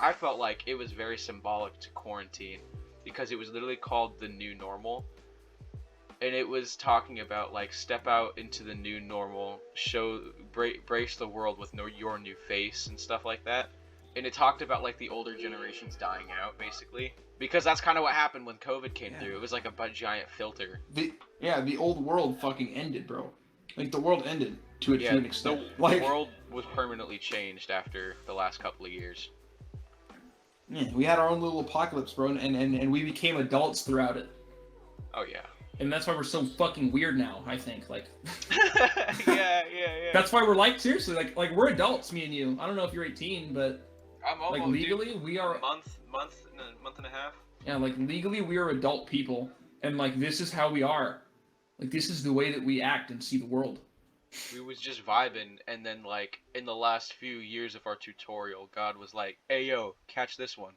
I felt like it was very symbolic to quarantine, because it was literally called The New Normal. And it was talking about, like, step out into the new normal, brace the world with your new face and stuff like that. And it talked about, like, the older generations dying out, basically. Because that's kind of what happened when COVID came through. It was like a giant filter. The old world fucking ended, bro. Like, the world ended to an extent. The world was permanently changed after the last couple of years. Yeah, we had our own little apocalypse, bro, and we became adults throughout it. Oh, yeah. And that's why we're so fucking weird now, I think. Like, yeah. That's why we're, like, seriously, like we're adults, me and you. I don't know if you're 18, but I'm almost, like, legally, we are a month and a half. Yeah, like, legally, we are adult people, and, like, this is how we are. Like, this is the way that we act and see the world. We was just vibing, and then, like, in the last few years of our tutorial, God was like, "Hey, yo, catch this one."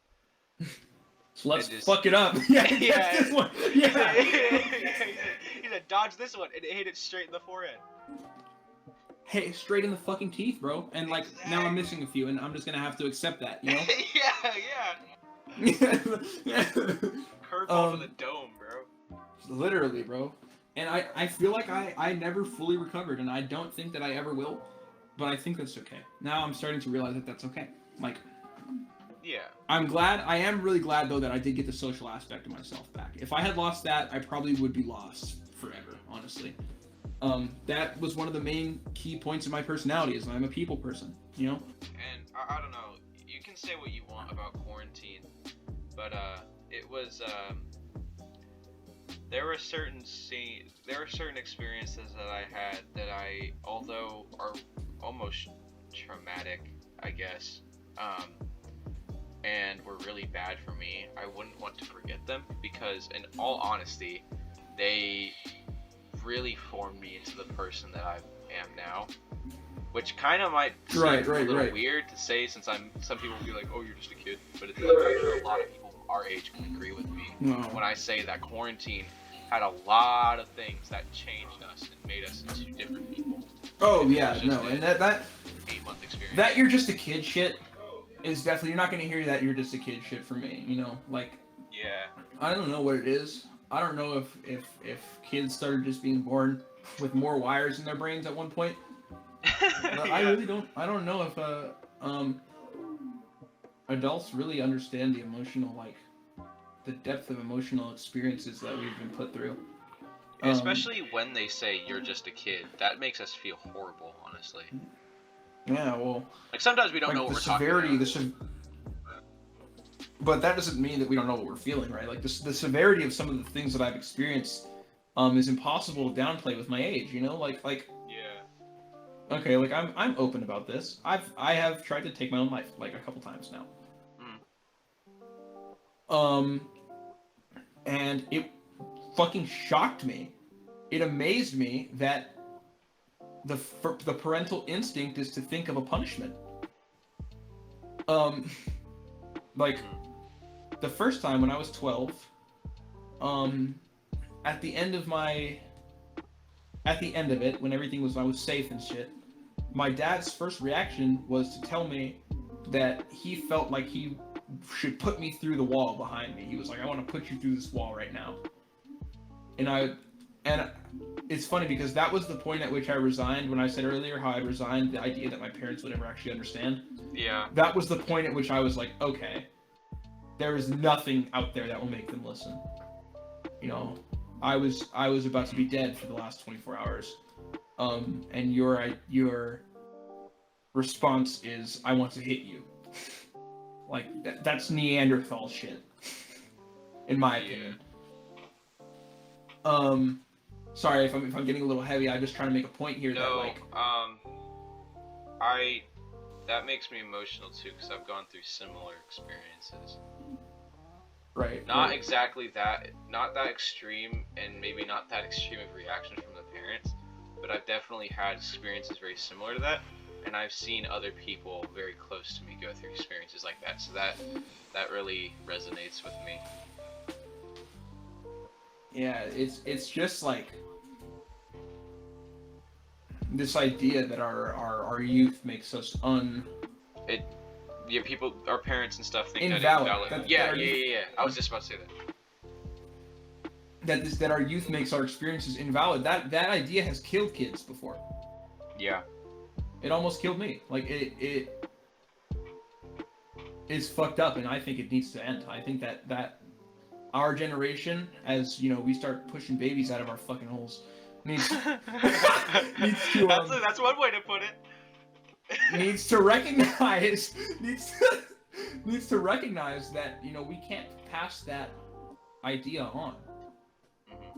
So let's fuck it up. Catch this one. Yeah. He said, "Dodge this one," and it hit it straight in the forehead. Hey, straight in the fucking teeth, bro. And, like, now I'm missing a few, and I'm just gonna have to accept that, you know? Yeah. Curveball for the dome, bro. Literally, bro. And I feel like I never fully recovered, and I don't think that I ever will. But I think that's okay. Now I'm starting to realize that that's okay. Like, yeah. I am really glad, though, that I did get the social aspect of myself back. If I had lost that, I probably would be lost forever, honestly. That was one of the main key points of my personality, is I'm a people person, you know? And I don't know, you can say what you want about quarantine, but it was there were certain experiences that I had that although are almost traumatic, I guess, and were really bad for me, I wouldn't want to forget them, because in all honesty, they really formed me into the person that I am now, which kind of might seem a little weird to say, since some people will be like, "Oh, you're just a kid," but I'm sure a lot of people our age can agree with me when I say that quarantine had a lot of things that changed us and made us into different people. Oh yeah, no, and that 8-month experience. That you're just a kid shit is definitely, you're not gonna hear that you're just a kid shit from me, you know, like. Yeah. I don't know what it is. I don't know if kids started just being born with more wires in their brains at one point. But I really don't. I don't know if adults really understand the emotional, like, the depth of emotional experiences that we've been put through. Especially when they say you're just a kid, that makes us feel horrible, honestly. Yeah, well, like, sometimes we don't know what we're talking about. But that doesn't mean that we don't know what we're feeling, right? Like, the severity of some of the things that I've experienced is impossible to downplay with my age, you know? Like yeah. Okay, like, I'm open about this. I have tried to take my own life, like, a couple times now. And it fucking shocked me. It amazed me that the parental instinct is to think of a punishment. Like, the first time when I was 12, at the end of it, when I was safe and shit, my dad's first reaction was to tell me that he felt like he should put me through the wall behind me. He was like, I want to put you through this wall right now. And it's funny because that was the point at which I resigned. When I said earlier how I resigned the idea that my parents would ever actually understand. Yeah. That was the point at which I was like, okay, there is nothing out there that will make them listen. You know, I was about to be dead for the last 24 hours. And your response is, I want to hit you. Like, that's Neanderthal shit. In my opinion. Sorry if I'm getting a little heavy. I'm just trying to make a point here. That makes me emotional too, because I've gone through similar experiences. Right. Not exactly that, not that extreme, and maybe not that extreme of reaction from the parents, but I've definitely had experiences very similar to that, and I've seen other people very close to me go through experiences like that, so that really resonates with me. Yeah, it's just like this idea that our youth makes us our parents and stuff think invalid. that it's invalid. Yeah. I was just about to say that. That our youth makes our experiences invalid. That idea has killed kids before. Yeah. It almost killed me. Like it is fucked up, and I think it needs to end. I think that our generation, as you know, we start pushing babies out of our fucking holes, needs to that's one way to put it. needs to recognize that, you know, we can't pass that idea on,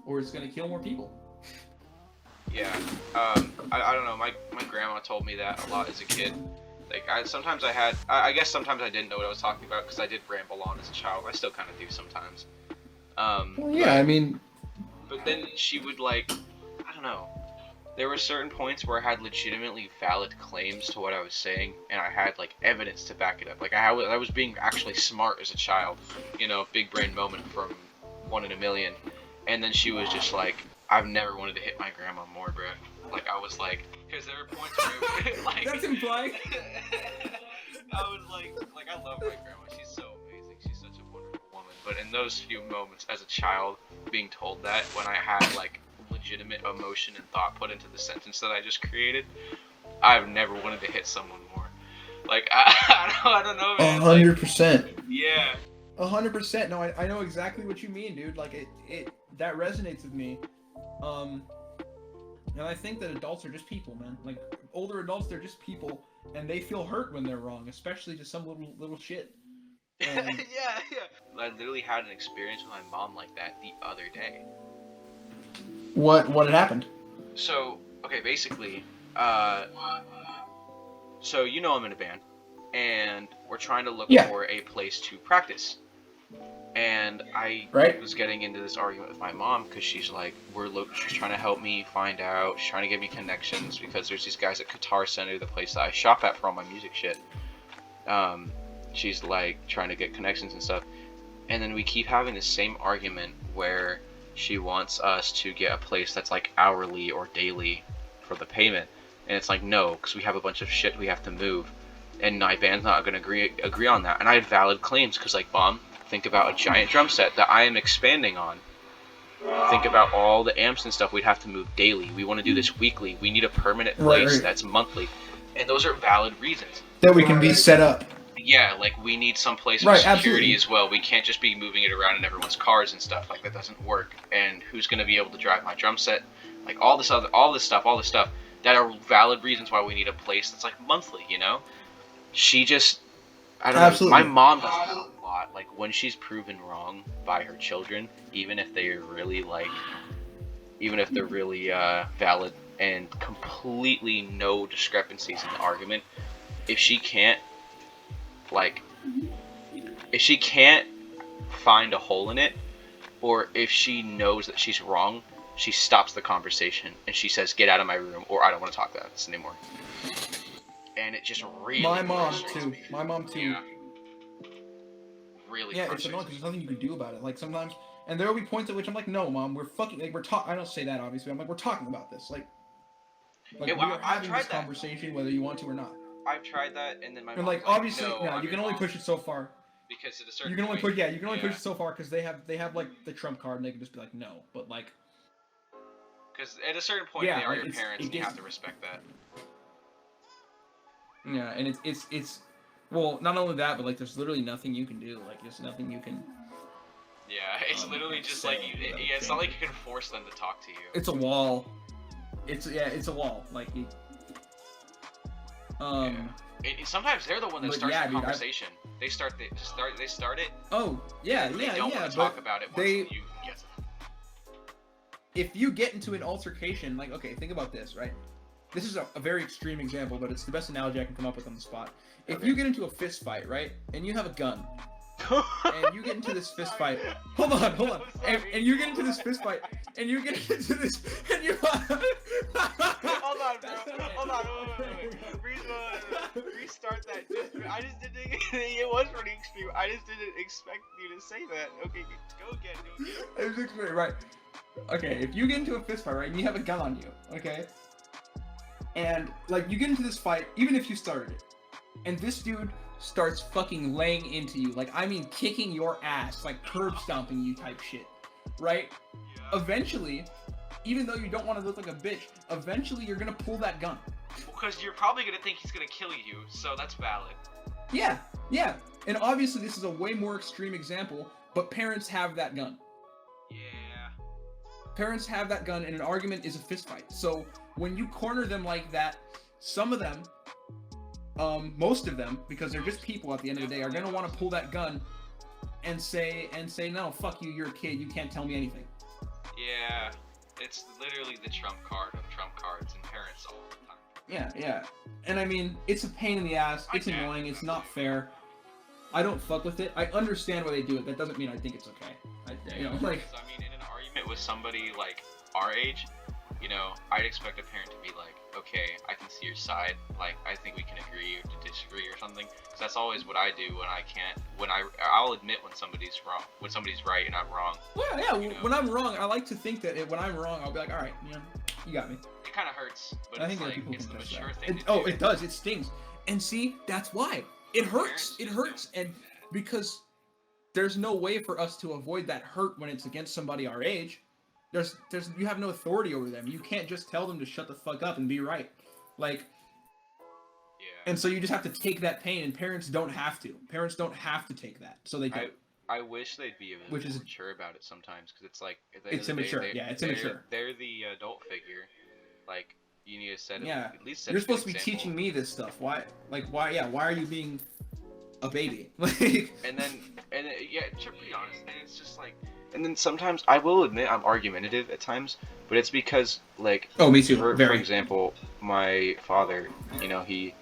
or it's gonna kill more people. Yeah. I don't know. My grandma told me that a lot as a kid. Like, I guess sometimes I didn't know what I was talking about because I did ramble on as a child. I still kind of do sometimes. Well, yeah, I mean. But then she would, like, I don't know. There were certain points where I had legitimately valid claims to what I was saying, and I had, like, evidence to back it up. Like, I was being actually smart as a child. You know, big brain moment from 1 in a million. And then she was just like, I've never wanted to hit my grandma more, bro. Like, I was like, because there were points where, like... That's implying. I was like, I love my grandma. She's so amazing. She's such a wonderful woman. But in those few moments as a child, being told that, when I had, like, legitimate emotion and thought put into the sentence that I just created, I've never wanted to hit someone more. Like, I don't know, man. 100%. Like, yeah. 100%. No, I know exactly what you mean, dude. Like, it that resonates with me. And I think that adults are just people, man. Like, older adults, they're just people, and they feel hurt when they're wrong, especially to some little shit. Yeah. I literally had an experience with my mom like that the other day. What had happened? So, okay, basically, so you know I'm in a band, and we're trying to look for a place to practice. And I was getting into this argument with my mom because she's like, she's trying to help me find out. She's trying to give me connections because there's these guys at Guitar Center, the place that I shop at for all my music shit. She's like trying to get connections and stuff. And then we keep having the same argument where she wants us to get a place that's like hourly or daily for the payment. And it's like, no, because we have a bunch of shit we have to move. And my band's not going to agree on that. And I had valid claims because, like, Mom, think about a giant drum set that I am expanding on. Think about all the amps and stuff we'd have to move daily. We want to do this weekly. We need a permanent place that's monthly. And those are valid reasons. That we can be set up. Yeah, like, we need some place for security absolutely. as well. We can't just be moving it around in everyone's cars and stuff. Like, that doesn't work. And who's going to be able to drive my drum set? Like, all this stuff that are valid reasons why we need a place that's, like, monthly, you know? She just, I don't know, my mom does that a lot. Like, when she's proven wrong by her children, even if they're really valid and completely no discrepancies in the argument, if she can't find a hole in it, or if she knows that she's wrong, she stops the conversation and she says, get out of my room, or I don't want to talk about this anymore. and it just really. My mom too. My mom too. Yeah. Really. Yeah, it's annoying because there's nothing you can do about it. Like sometimes, and there will be points at which I'm like, no, mom, we're fucking like we're talking. I don't say that obviously. I'm like, we're talking about this. Like yeah, well, we are having this conversation whether you want to or not. I've tried that, and then my. And mom's like obviously, no, you can only push it so far. Because at a certain you can only point, push you can only push it so far because they have like the trump card and they can just be like no, but like. Because at a certain point, they are your parents, and you have to respect that. Yeah, and it's well, not only that, but like there's literally nothing you can do. Like there's nothing you can. Yeah, it's literally just like it's not like you can force them to talk to you. It's a wall. It's a wall. Like you. Sometimes they're the one that starts the conversation. They start it. Oh yeah, they don't want to talk about it. You get it. If you get into an altercation, like okay, think about this, right? This is a very extreme example, but it's the best analogy I can come up with on the spot. If you get into a fist fight, right, and you have a gun, and you get into this fist fight, hold on, and you get into this fist fight, and you get into this, and you. Hold on, bro. Hold on. Wait. Restart that. I just didn't. It was pretty extreme. I just didn't expect you to say that. Okay, go again. I was explaining, right. Okay, if you get into a fist fight, right, and you have a gun on you, okay, and like you get into this fight, even if you started it, and this dude starts fucking laying into you, like I mean kicking your ass, like curb stomping you type shit, right? Yeah. Eventually, even though you don't want to look like a bitch, eventually you're gonna pull that gun. Because you're probably gonna think he's gonna kill you, so that's valid. Yeah, and obviously this is a way more extreme example, but parents have that gun. Yeah. Parents have that gun, and an argument is a fist fight. So when you corner them like that, some of them, most of them, because they're just people at the end of the day, are gonna want to pull that gun and say, no, fuck you, you're a kid, you can't tell me anything. Yeah, it's literally the trump card of trump cards and parents all the time. Yeah, and I mean, it's a pain in the ass, it's annoying, it's not fair. I don't fuck with it. I understand why they do it. That doesn't mean I think it's okay. I mean, in an argument with somebody like our age, I'd expect a parent to be like, okay, I can see your side. Like, I think we can agree or to disagree or something. Because that's always what I do I'll admit when somebody's wrong, when somebody's right and I'm wrong. Well, yeah, when I'm wrong, I like to think that when I'm wrong, I'll be like, all right, you got me. It kind of hurts, but I think it's the mature thing to do. Oh, it does. It stings. And see, that's why. It hurts. It hurts. And because there's no way for us to avoid that hurt when it's against somebody our age. You have no authority over them. You can't just tell them to shut the fuck up and be right. Like, yeah. And so you just have to take that pain, and parents don't have to. Parents don't have to take that, so they don't. I wish they'd be a bit more mature about it sometimes, because it's like... It's immature. It's immature. They're the adult figure. Like, you need to set at least set. You're supposed to be teaching me this stuff. Why? Why are you being a baby? To be honest, and it's just like... And then sometimes, I will admit, I'm argumentative at times, but it's because, like... Oh, me too. For example, my father, he's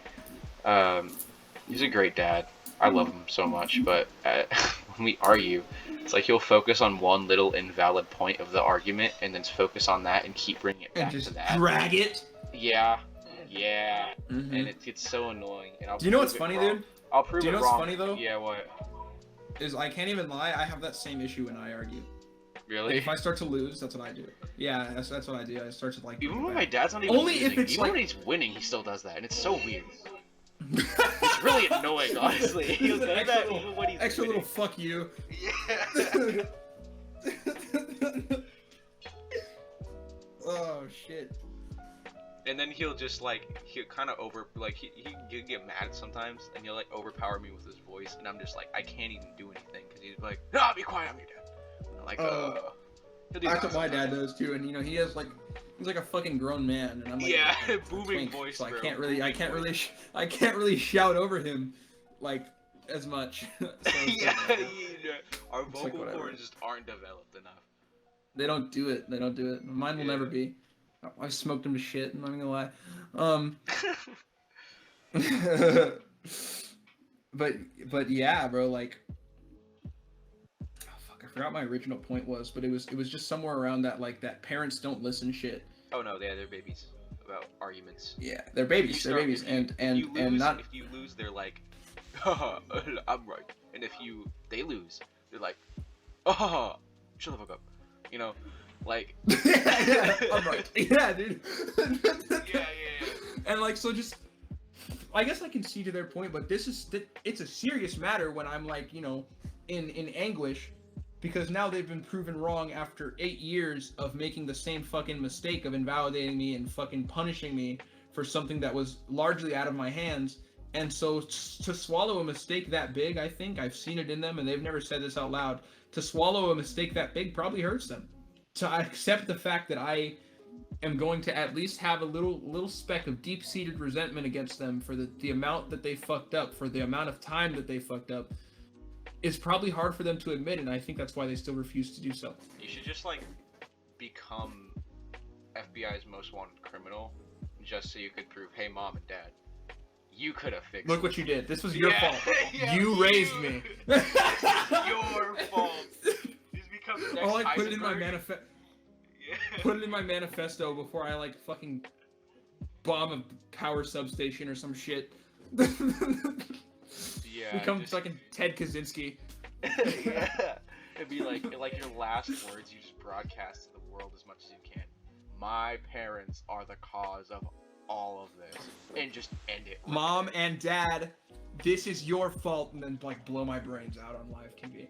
a great dad. I love him so much, but when we argue, it's like he'll focus on one little invalid point of the argument, and then focus on that and keep bringing it back to that. Drag it? Yeah. Mm-hmm. And it's so annoying. And do you know what's funny, dude? I'll prove it wrong. Do you know what's funny, though? Yeah, what? Is I can't even lie, I have that same issue when I argue. Really? Like, if I start to lose, that's what I do. Yeah, that's what I do. I start to like... Even when my dad's not even only losing, if it's when he's winning, he still does that, and it's so weird. It's really annoying, honestly. He'll do that even when he's extra winning. Little fuck you. Yeah. Oh, shit. And then he'll just he'll kind of he'll get mad sometimes, and he'll overpower me with his voice, and I'm just like, I can't even do anything, because he's like, no, be quiet, I'm your dad. And I'm like, that's what my dad does too, and he has he's like a fucking grown man, and I'm like, booming voice, so bro. I can't really shout over him as much. So our vocal cords just aren't developed enough. They don't do it. Mine will never be. I smoked him to shit, I'm not even gonna lie. But yeah, bro, like, oh, fuck, I forgot my original point was, but it was just somewhere around that, like, that parents don't listen shit. Oh no, they're babies. about arguments. Yeah, they're babies. They're babies, and not. If you lose, they're like, haha, I'm right. And if they lose, they're like, oh, shut the fuck up. You know, like. Yeah, I'm right. Yeah, dude. Yeah. And like, so just, I guess I can see to their point, but it's a serious matter when I'm like, you know, in anguish, because now they've been proven wrong after 8 years of making the same fucking mistake of invalidating me and fucking punishing me for something that was largely out of my hands. And so to swallow a mistake that big, I think I've seen it in them, and they've never said this out loud, to swallow a mistake that big probably hurts them. To accept the fact that I am going to at least have a little speck of deep-seated resentment against them for the amount that they fucked up, for the amount of time that they fucked up, is probably hard for them to admit, and I think that's why they still refuse to do so. You should just, like, become FBI's most wanted criminal, just so you could prove, hey, mom and dad, you could have fixed Look it. what you did. This was your fault. Yeah, you raised me. Your fault. Just become the next I'll, like, Heisenberg. put it in my manifesto. Yeah. Put it in my manifesto before I, like, fucking bomb a power substation or some shit. Yeah. Become fucking Ted Kaczynski. Yeah. It'd be like your last words you just broadcast to the world as much as you can. My parents are the cause of all of this, and just end it. Mom and dad, this is your fault, and then like blow my brains out on live TV.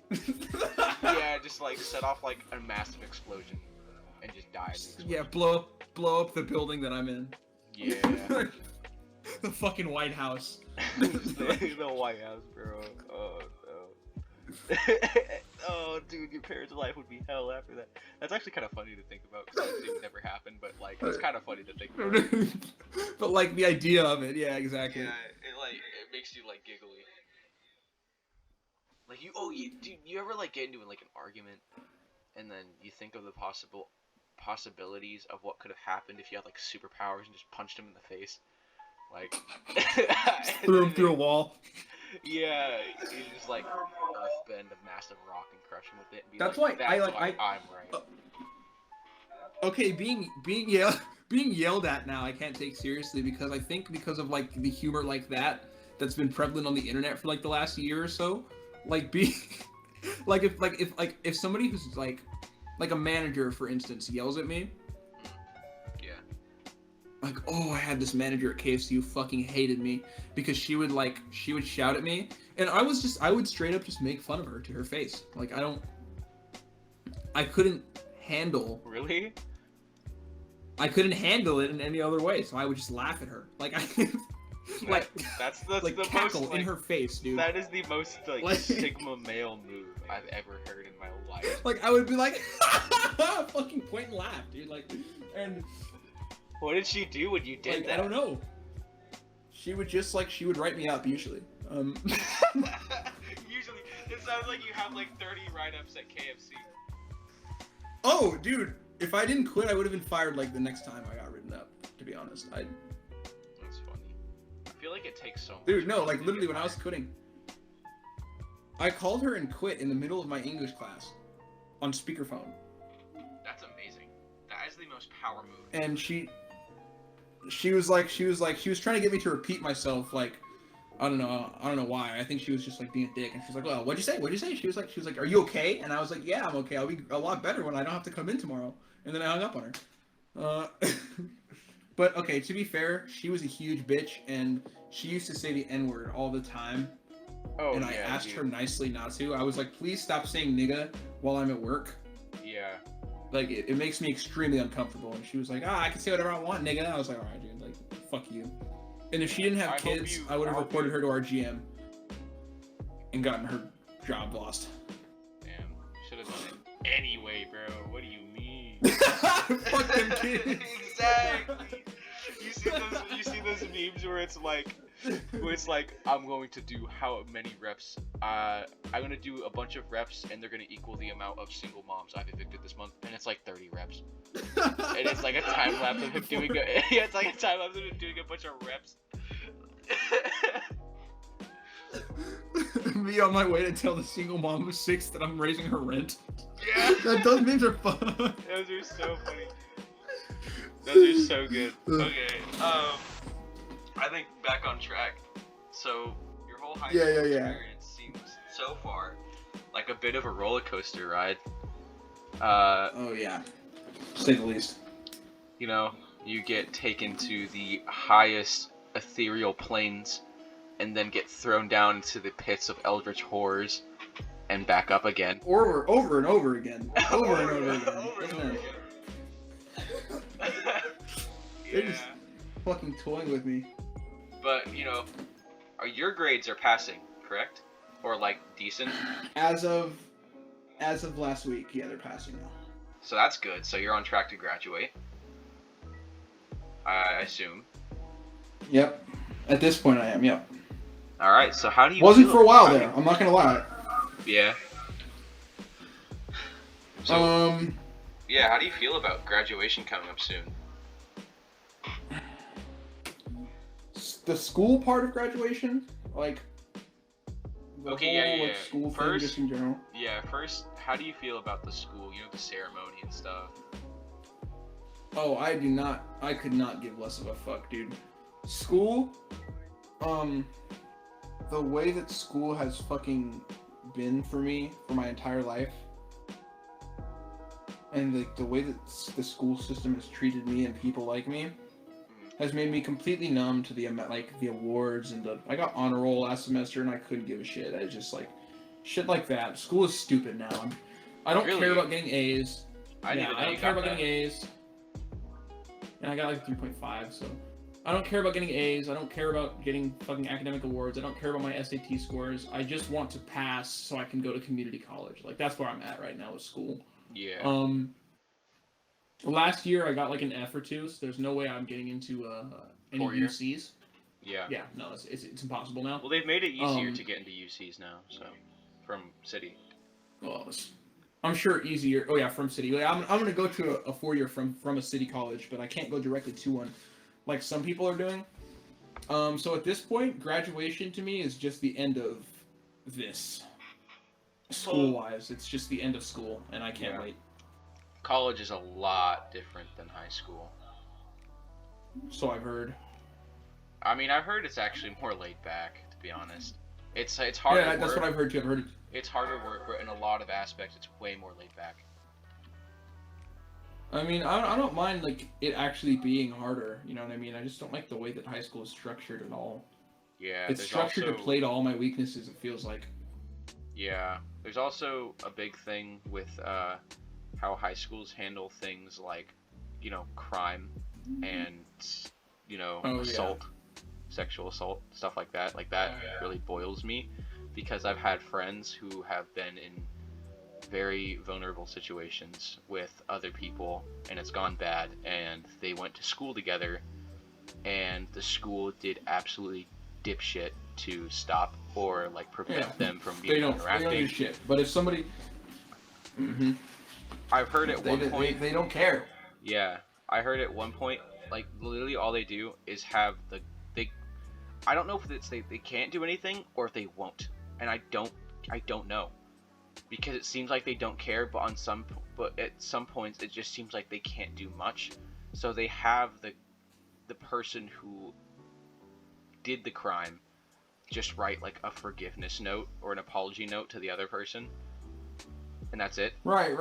Yeah, just like set off like a massive explosion and just die. Yeah, blow up the building that I'm in. Yeah. The fucking White House. The White House, bro. Oh no. Oh, dude, your parents' life would be hell after that. That's actually kind of funny to think about because it would never happen, but like it's kind of funny to think about. But like the idea of it, yeah, exactly. Yeah, it makes you like giggly. Like you ever like get into like an argument, and then you think of the possibilities of what could have happened if you had like superpowers and just punched him in the face, like threw him through a wall. Yeah, you just like earthbend a massive rock and crush him with it. And be That's like, why I'm right. Okay, being yelled at now, I can't take seriously because I think because of like the humor like that's been prevalent on the internet for like the last year or so, like being like if somebody who's like a manager, for instance, yells at me. Like, oh, I had this manager at KFC who fucking hated me because she would shout at me, and I would straight up just make fun of her to her face. Like, I couldn't handle. Really? I couldn't handle it in any other way, so I would just laugh at her. Like, that's like the cackle most, in her face, dude. That is the most Sigma male move I've ever heard in my life. Like, I would be like, fucking point and laugh, dude. Like, and. What did she do when you did that? I don't know. She would write me up usually. Usually, it sounds like you have like 30 write-ups at KFC. Oh, dude, if I didn't quit, I would have been fired like the next time I got written up. To be honest, That's funny. I feel like it takes so much. Dude, no, like literally when I was quitting, I called her and quit in the middle of my English class, on speakerphone. That's amazing. That is the most power move. And she was trying to get me to repeat myself, like, I don't know why. I think she was just like being a dick, and she was like, well, what'd you say? She was like, are you okay? And I was like, yeah, I'm okay. I'll be a lot better when I don't have to come in tomorrow. And then I hung up on her. But okay, to be fair, she was a huge bitch, and she used to say the N-word all the time. Oh, and I asked her nicely not to. I was like, please stop saying nigga while I'm at work. Yeah. Like, it makes me extremely uncomfortable. And she was like, I can say whatever I want, nigga. I was like, alright, dude, like, fuck you. And if she didn't have kids, I would have reported her to our GM and gotten her job lost. Damn, you should have done it anyway, bro. What do you mean? Fuck them kids. Exactly. You see those memes where it's like, I'm going to do how many reps? I'm gonna do a bunch of reps, and they're gonna equal the amount of single moms I've evicted this month, and it's like 30 reps. And it's like a time lapse of him doing it's like a time lapse of him doing a bunch of reps. Me on my way to tell the single mom who's 6 that I'm raising her rent. Yeah. Those memes are fun. Those are so funny. Those are so good. Okay, I think back on track. So your whole high school experience seems so far like a bit of a roller coaster ride. Oh yeah, to say the least. You know, you get taken to the highest ethereal planes, and then get thrown down into the pits of eldritch horrors, and back up again. Over and over again. Over and over again. They're just fucking toying with me. But, you know, your grades are passing, correct? Or, like, decent? As of last week, yeah, they're passing now. So that's good. So you're on track to graduate, I assume. Yep. At this point, I am, yep. Alright, so how do you Wasn't for a while there, I'm not gonna lie. Yeah. So, yeah, how do you feel about graduation coming up soon? The school part of graduation? Like, the okay, whole, like, school thing just in general? Yeah, first, how do you feel about the school, you know, the ceremony and stuff? Oh, I could not give less of a fuck, dude. School, the way that school has fucking been for me for my entire life, and like the way that the school system has treated me and people like me, has made me completely numb to the awards and I got honor roll last semester and I couldn't give a shit. I just like shit like that. School is stupid now. I don't care about getting A's. I don't care about getting A's. And I got like 3.5, so I don't care about getting A's. I don't care about getting fucking academic awards. I don't care about my SAT scores. I just want to pass so I can go to community college. Like, that's where I'm at right now with school. Yeah. Last year I got like an F or two, so there's no way I'm getting into any UCs. Yeah. Yeah, no, it's impossible now. Well, they've made it easier to get into UCs now, so from city. Well, I'm sure easier. Oh yeah, from city. I'm gonna go to a 4-year from a city college, but I can't go directly to one, like some people are doing. So at this point, graduation to me is just the end of this. School-wise, it's just the end of school, and I can't wait. College is a lot different than high school. So I've heard. I mean, I've heard it's actually more laid back, to be honest. It's harder work. Yeah, that's what I've heard too. I've heard it's harder work, but in a lot of aspects, it's way more laid back. I mean, I don't mind like it actually being harder. You know what I mean? I just don't like the way that high school is structured at all. Yeah, it's structured to play to all my weaknesses. It feels like. Yeah, there's also a big thing with how high schools handle things like, you know, crime and, you know, assault, sexual assault, stuff like that. Like, that really boils me, because I've had friends who have been in very vulnerable situations with other people, and it's gone bad, and they went to school together, and the school did absolutely dipshit to stop or, like, prevent them from being interacting. They don't do shit. But if somebody... I've heard at one point... They don't care. Yeah. I heard at one point, like, literally all they do is have the... I don't know if it's they can't do anything or if they won't. And I don't know. Because it seems like they don't care, but at some points it just seems like they can't do much. So they have the person who did the crime just write like a forgiveness note or an apology note to the other person, and that's it. Right.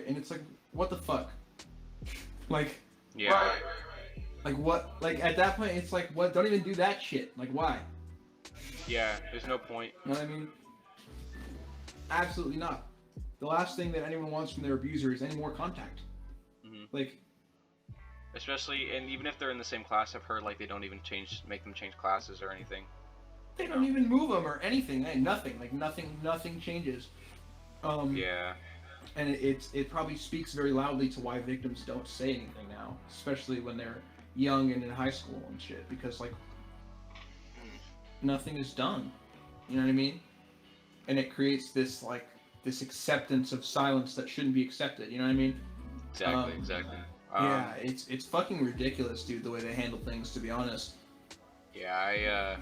And it's like, what the fuck? Like, yeah. Right. Like what? Like at that point, it's like, what? Don't even do that shit. Like, why? Yeah, there's no point. You know what I mean? Absolutely not. The last thing that anyone wants from their abuser is any more contact. Mm-hmm. Like, especially, and even if they're in the same class, I've heard like they don't even make them change classes or anything. They don't even move them or anything. Nothing. Like nothing changes. Yeah. And it probably speaks very loudly to why victims don't say anything now, especially when they're young and in high school and shit, because like nothing is done. You know what I mean? And it creates this acceptance of silence that shouldn't be accepted. You know what I mean? Exactly. Yeah, it's fucking ridiculous, dude, the way they handle things, to be honest. Yeah,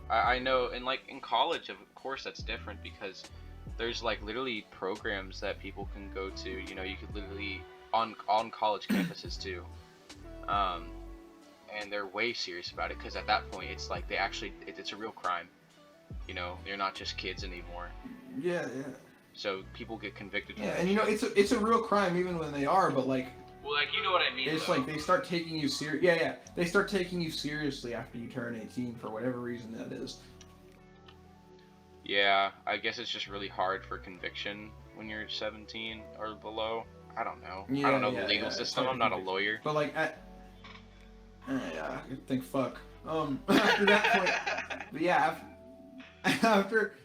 I know, and like in college, of course, that's different because there's like literally programs that people can go to. You know, you could literally on college campuses too. And they're way serious about it because at that point it's like it's a real crime. You know, they're not just kids anymore. Yeah. So people get convicted. Yeah, and it's a real crime even when they are, but like. Well, like, you know what I mean. It's though. like they start taking you serious. Yeah. They start taking you seriously after you turn 18 for whatever reason that is. Yeah, I guess it's just really hard for conviction when you're 17 or below. I don't know. I don't know the legal system. I'm not a lawyer. But like I think fuck. After that point, but yeah, after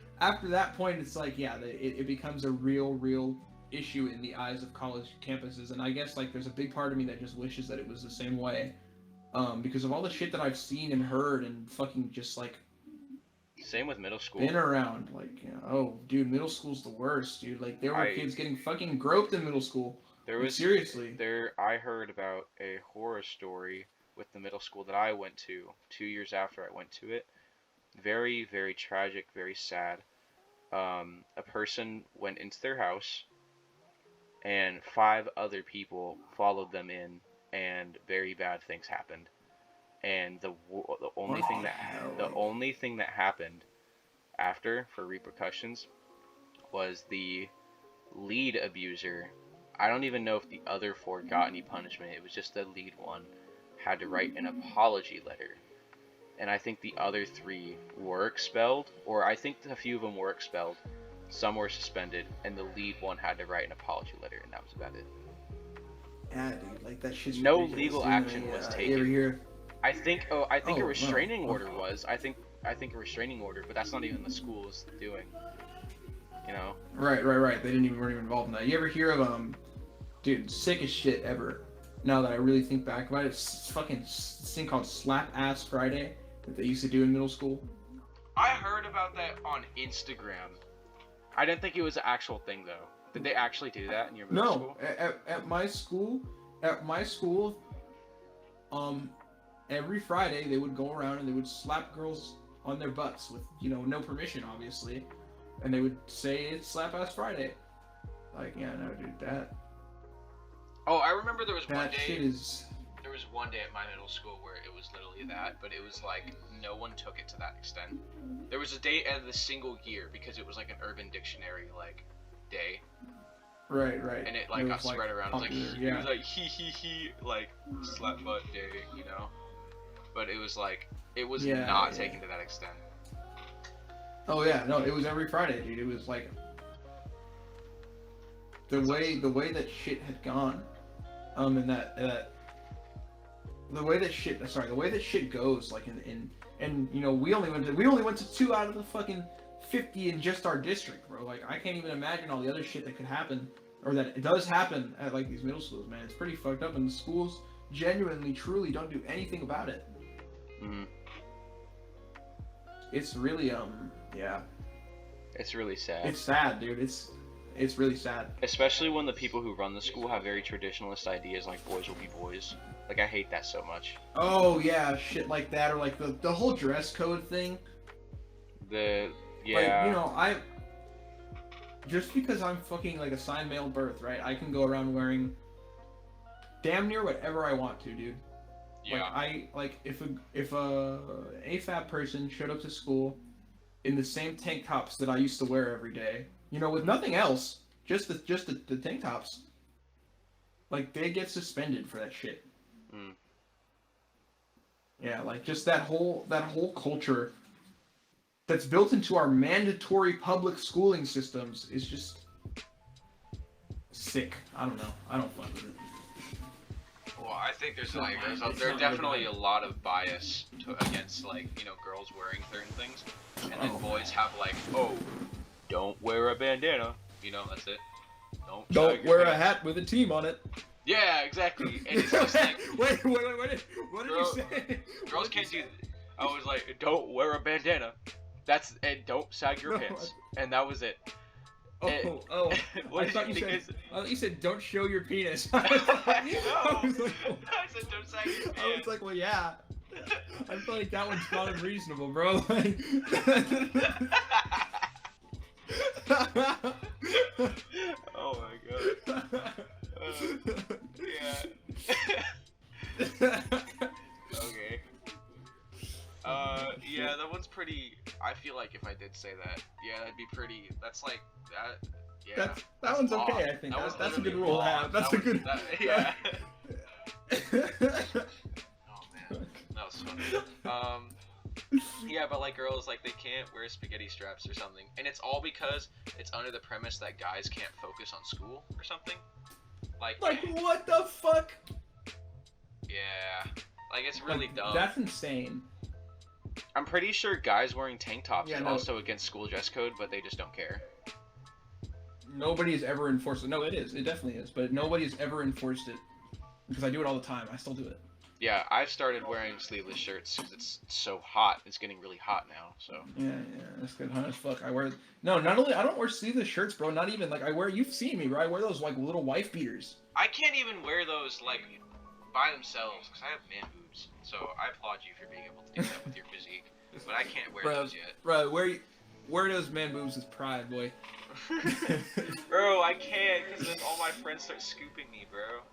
that point, it's like it becomes a real issue in the eyes of college campuses, and I guess like there's a big part of me that just wishes that it was the same way, because of all the shit that I've seen and heard and fucking just like. Same with middle school. Been around, like, oh, dude, middle school's the worst, dude. Like, there were kids getting fucking groped in middle school. Seriously. I heard about a horror story with the middle school that I went to 2 years after I went to it. Very, very tragic, very sad. A person went into their house, and 5 other people followed them in, and very bad things happened. And the only thing that happened after for repercussions was the lead abuser. I don't even know if the other 4 got any punishment. It was just the lead one had to write an apology letter. And I think the other 3 were expelled, or I think a few of them were expelled. Some were suspended, and the lead one had to write an apology letter, and that was about it. Yeah, dude, like that shit's no ridiculous. legal action was taken. I think a restraining no. order was. I think a restraining order, but that's not even the school's doing. You know. Right. They weren't even involved in that. You ever hear of dude, sickest shit ever. Now that I really think back about it, it's fucking this thing called Slap Ass Friday that they used to do in middle school. I heard about that on Instagram. I didn't think it was an actual thing though. Did they actually do that in your middle school? No, at my school, every Friday they would go around and they would slap girls on their butts with, no permission, obviously, and they would say it's Slap Ass Friday. Like, yeah, no, dude, that. Oh, I remember there was one day. Shit is. There was one day at my middle school where it was literally that, but it was like no one took it to that extent. There was a day out of the single year because it was like an Urban Dictionary like day. Right. And it like got spread around. It was like he like slap butt day, But it was like it was not taken to that extent. Oh yeah, no, it was every Friday, dude. It was like the way that shit had gone, and that the way that shit goes, like and we only went to 2 out of the fucking 50 in just our district, bro. Like, I can't even imagine all the other shit that could happen, or that it does happen at like these middle schools, man. It's pretty fucked up, and the schools genuinely, truly don't do anything about it. Mm-hmm. It's really It's really sad. It's sad, dude. It's really sad. Especially when the people who run the school have very traditionalist ideas, like boys will be boys. Like, I hate that so much. Oh yeah, shit like that, or like the whole dress code thing. Like, just because I'm fucking like assigned male birth, right? I can go around wearing damn near whatever I want to, dude. Yeah. Like if a AFAB person showed up to school in the same tank tops that I used to wear every day, with nothing else, just the tank tops, like, they get suspended for that shit. Mm. Yeah, like, just that whole culture that's built into our mandatory public schooling systems is just sick. I don't know. I don't fuck with it. Well, I think there's definitely a lot of bias against, like, girls wearing certain things, and then boys have like, oh, don't wear a bandana, that's it. Don't wear a hat with a team on it. Yeah, exactly. And it's just like, wait, what did you say? Girls can't do. I was like, don't wear a bandana. And don't sag your pants, and that was it. I thought you said don't show your penis. I said don't sag your pants. I was like, well, yeah. I feel like that one's not unreasonable, bro. Oh my god. Yeah. Okay. Yeah, that one's pretty. I feel like if I did say that, yeah, that'd be pretty. That's like that. Yeah. That one's okay. I think that's a good rule to have. That's a good. Yeah. Oh man, that was funny. Yeah, but like girls, like they can't wear spaghetti straps or something, and it's all because it's under the premise that guys can't focus on school or something. Like what the fuck? Yeah, like it's really dumb. That's insane. I'm pretty sure guys wearing tank tops are also against school dress code, but they just don't care. Nobody's ever enforced it. No, it is. It definitely is. But nobody's ever enforced it because I do it all the time. I still do it. Yeah, I've started wearing sleeveless shirts because it's so hot. It's getting really hot now, so. Yeah, that's good, huh? As fuck. I wear. No, not only I don't wear sleeveless shirts, bro. Not even like I wear. You've seen me, bro. I wear those like little wife beaters. I can't even wear those like by themselves because I have man boobs. So I applaud you for being able to do that with your physique, but I can't wear those yet. Bro, wear those man boobs is pride, boy. Bro, I can't because then all my friends start scooping me, bro.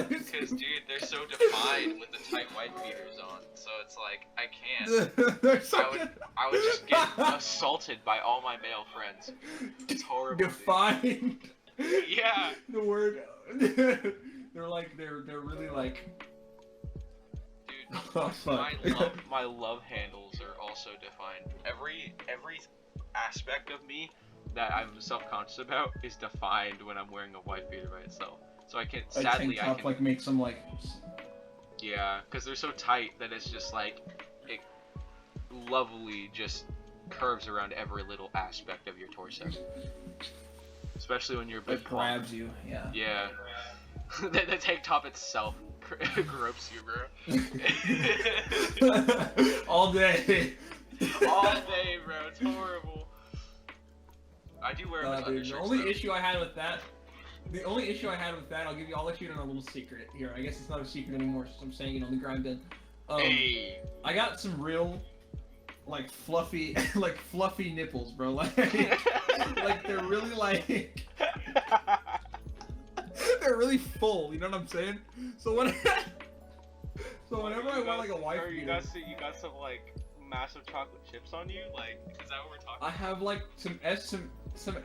Because dude, they're so defined with the tight white beaters on, so it's like I can't. I would just get assaulted by all my male friends. It's horrible. Defined. Yeah. The word. They're really like. Dude, oh, my love handles are also defined. Every aspect of me that I'm self-conscious about is defined when I'm wearing a white beater by itself. So I can sadly tank top, like make some like. Yeah, because they're so tight that it's just like it lovely just curves around every little aspect of your torso. Especially when you're a bit it grabs you, yeah. Yeah. the tank top itself gropes you, bro. All day. All day, bro. It's horrible. I do wear my undershirts. The only issue I had with that, I'll let you in on a little secret here. I guess it's not a secret anymore, so I'm saying it on the Grime Bin. Hey. I got some real, like fluffy nipples, bro. Like they're really like, they're really full. You know what I'm saying? So whenever I wear like a wife beater, you got some like massive chocolate chips on you? Like, is that what we're talking about? I have like some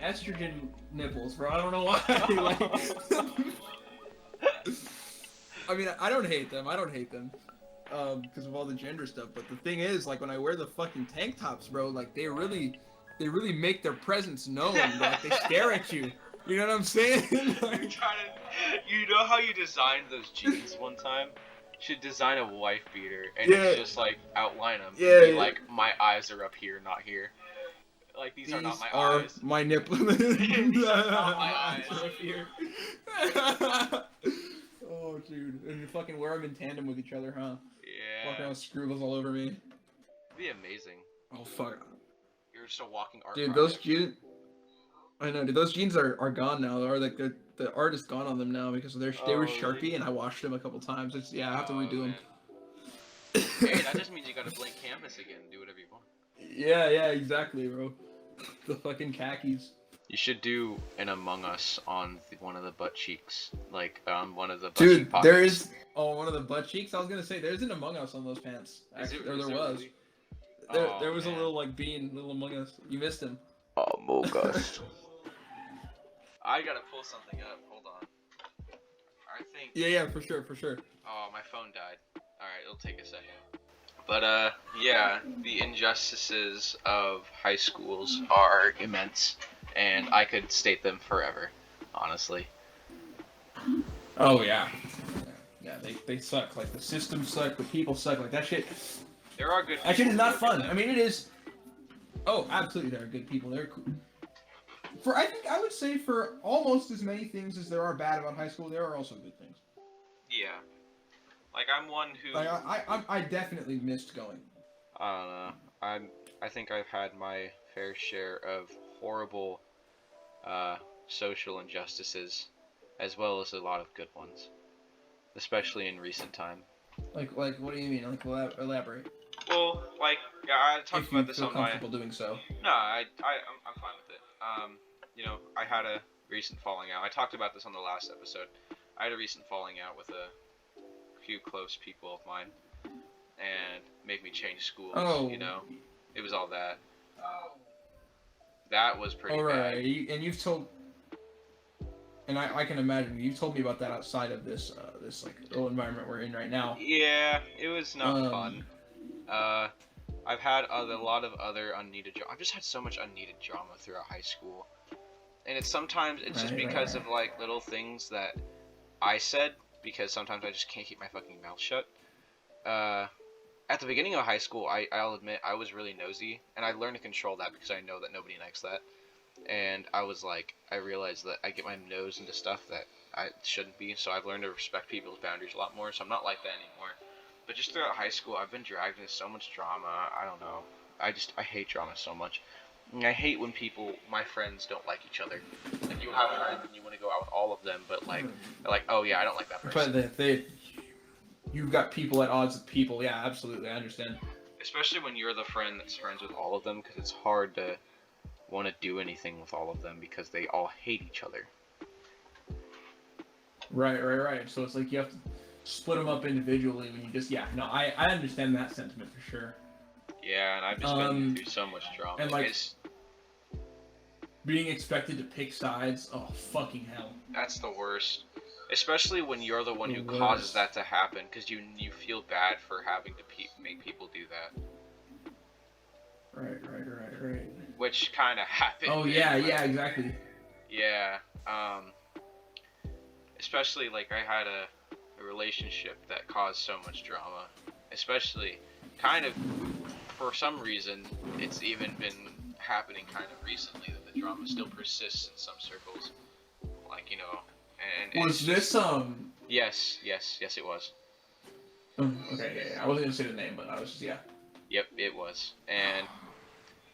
estrogen nipples, bro. I don't know why. Like, I mean, I don't hate them. Because of all the gender stuff. But the thing is, like, when I wear the fucking tank tops, bro, like they really make their presence known. Like they stare at you. You know what I'm saying? Like, you know how you designed those jeans one time? Should design a wife beater and just like outline them. Yeah, like my eyes are up here, not here. Like these are not my eyes. My nipple. These are not my eyes. Up here. Oh, dude, and you fucking wear them in tandem with each other, huh? Yeah. Walking around with screws all over me. It'd be amazing. Oh fuck. You're just a walking art. Dude, project. those jeans. I know, dude. Those jeans are gone now. Or like the art is gone on them now because they were Sharpie really? and I washed them a couple times. I have to redo them. Hey, that just means you got a blank canvas again. Do whatever you want. Yeah, exactly, bro. The fucking khakis. You should do an Among Us on one of the butt cheeks, like one of the butt Dude, cheek pockets. there is one of the butt cheeks. I was gonna say there's an Among Us on those pants. Actually, there was. Really? There was a little like little Among Us. You missed him. Among Us. I gotta pull something up. Hold on. I think. Yeah, for sure. Oh, my phone died. All right, it'll take a second. But yeah, the injustices of high schools are immense, and I could state them forever, honestly. Oh yeah. Yeah, they suck. Like the system suck. The people suck. Like that shit. There are good people. That shit is not fun. I mean, it is. Oh, absolutely, there are good people. They're cool. I would say for almost as many things as there are bad about high school, there are also good things. Yeah. Like I'm one who. Like I definitely missed going. I don't know. I think I've had my fair share of horrible, social injustices, as well as a lot of good ones, especially in recent time. Like what do you mean? Like elaborate. Well, like I talked If about you this feel on comfortable doing so. No, I'm fine with it. You know, I had a recent falling out. I talked about this on the last episode. I had a recent falling out with a few close people of mine, and made me change schools. Oh. You know, it was all that. That was pretty All right, bad. and you've told, and I can imagine you've told me about that outside of this this like little environment we're in right now. Yeah, it was not fun. I've had a lot of other unneeded I've just had so much unneeded drama throughout high school, and it's just because of like little things that I said, because sometimes I just can't keep my fucking mouth shut. At the beginning of high school, I'll admit I was really nosy, and I learned to control that because I know that nobody likes that. And I realized that I get my nose into stuff that I shouldn't be, so I've learned to respect people's boundaries a lot more, so I'm not like that anymore. But just throughout high school, I've been dragged into so much drama. I don't know. I hate drama so much. And I hate when my friends don't like each other. Like, you have friends and you want to go out with all of them, but like, they're like, oh yeah, I don't like that person. But you've got people at odds with people. Yeah, absolutely, I understand. Especially when you're the friend that's friends with all of them, because it's hard to want to do anything with all of them because they all hate each other. Right. So it's like you have to split them up individually when you just, I understand that sentiment for sure. Yeah, and I've just been through so much drama. And like, being expected to pick sides, oh fucking hell. That's the worst. Especially when you're the one who causes that to happen, because you feel bad for having to make people do that. Right. Which kind of happened. Oh yeah, exactly. Yeah, especially like I had a relationship that caused so much drama. Especially, kind of, for some reason, it's even been happening kind of recently that the drama still persists in some circles. Like, you know, and was this Yes, it was. Okay, I wasn't gonna say the name, but I was just Yep, it was, and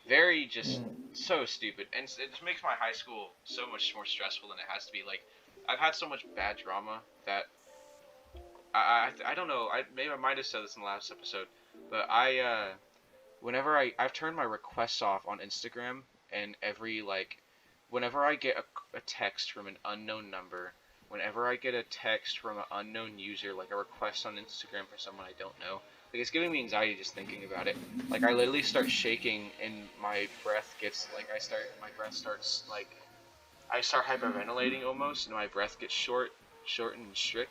very just so stupid, and it just makes my high school so much more stressful than it has to be. Like, I've had so much bad drama that I don't know. Maybe I might have said this in the last episode, but whenever I've turned my requests off on Instagram, and whenever I get a text from an unknown number, whenever I get a text from an unknown user, like a request on Instagram for someone I don't know, like, it's giving me anxiety just thinking about it. Like, I literally start shaking, and my breath gets, like, I start hyperventilating almost, and my breath gets short and strict,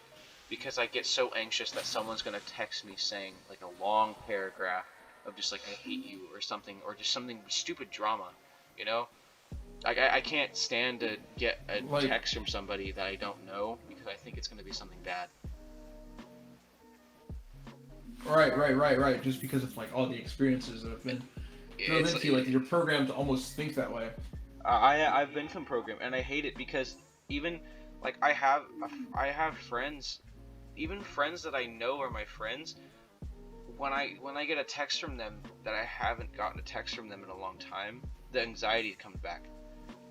because I get so anxious that someone's gonna text me saying, like, a long paragraph of just, like, I hate you, or something, or just something stupid drama, you know? Like, I can't stand to get a text from somebody that I don't know, because I think it's gonna be something bad. Right. Just because of like all the experiences that have been drilled into you, like you're programmed to almost think that way. I've been programmed, and I hate it because even like I have friends, even friends that I know are my friends. When I get a text from them that I haven't gotten a text from them in a long time, the anxiety comes back,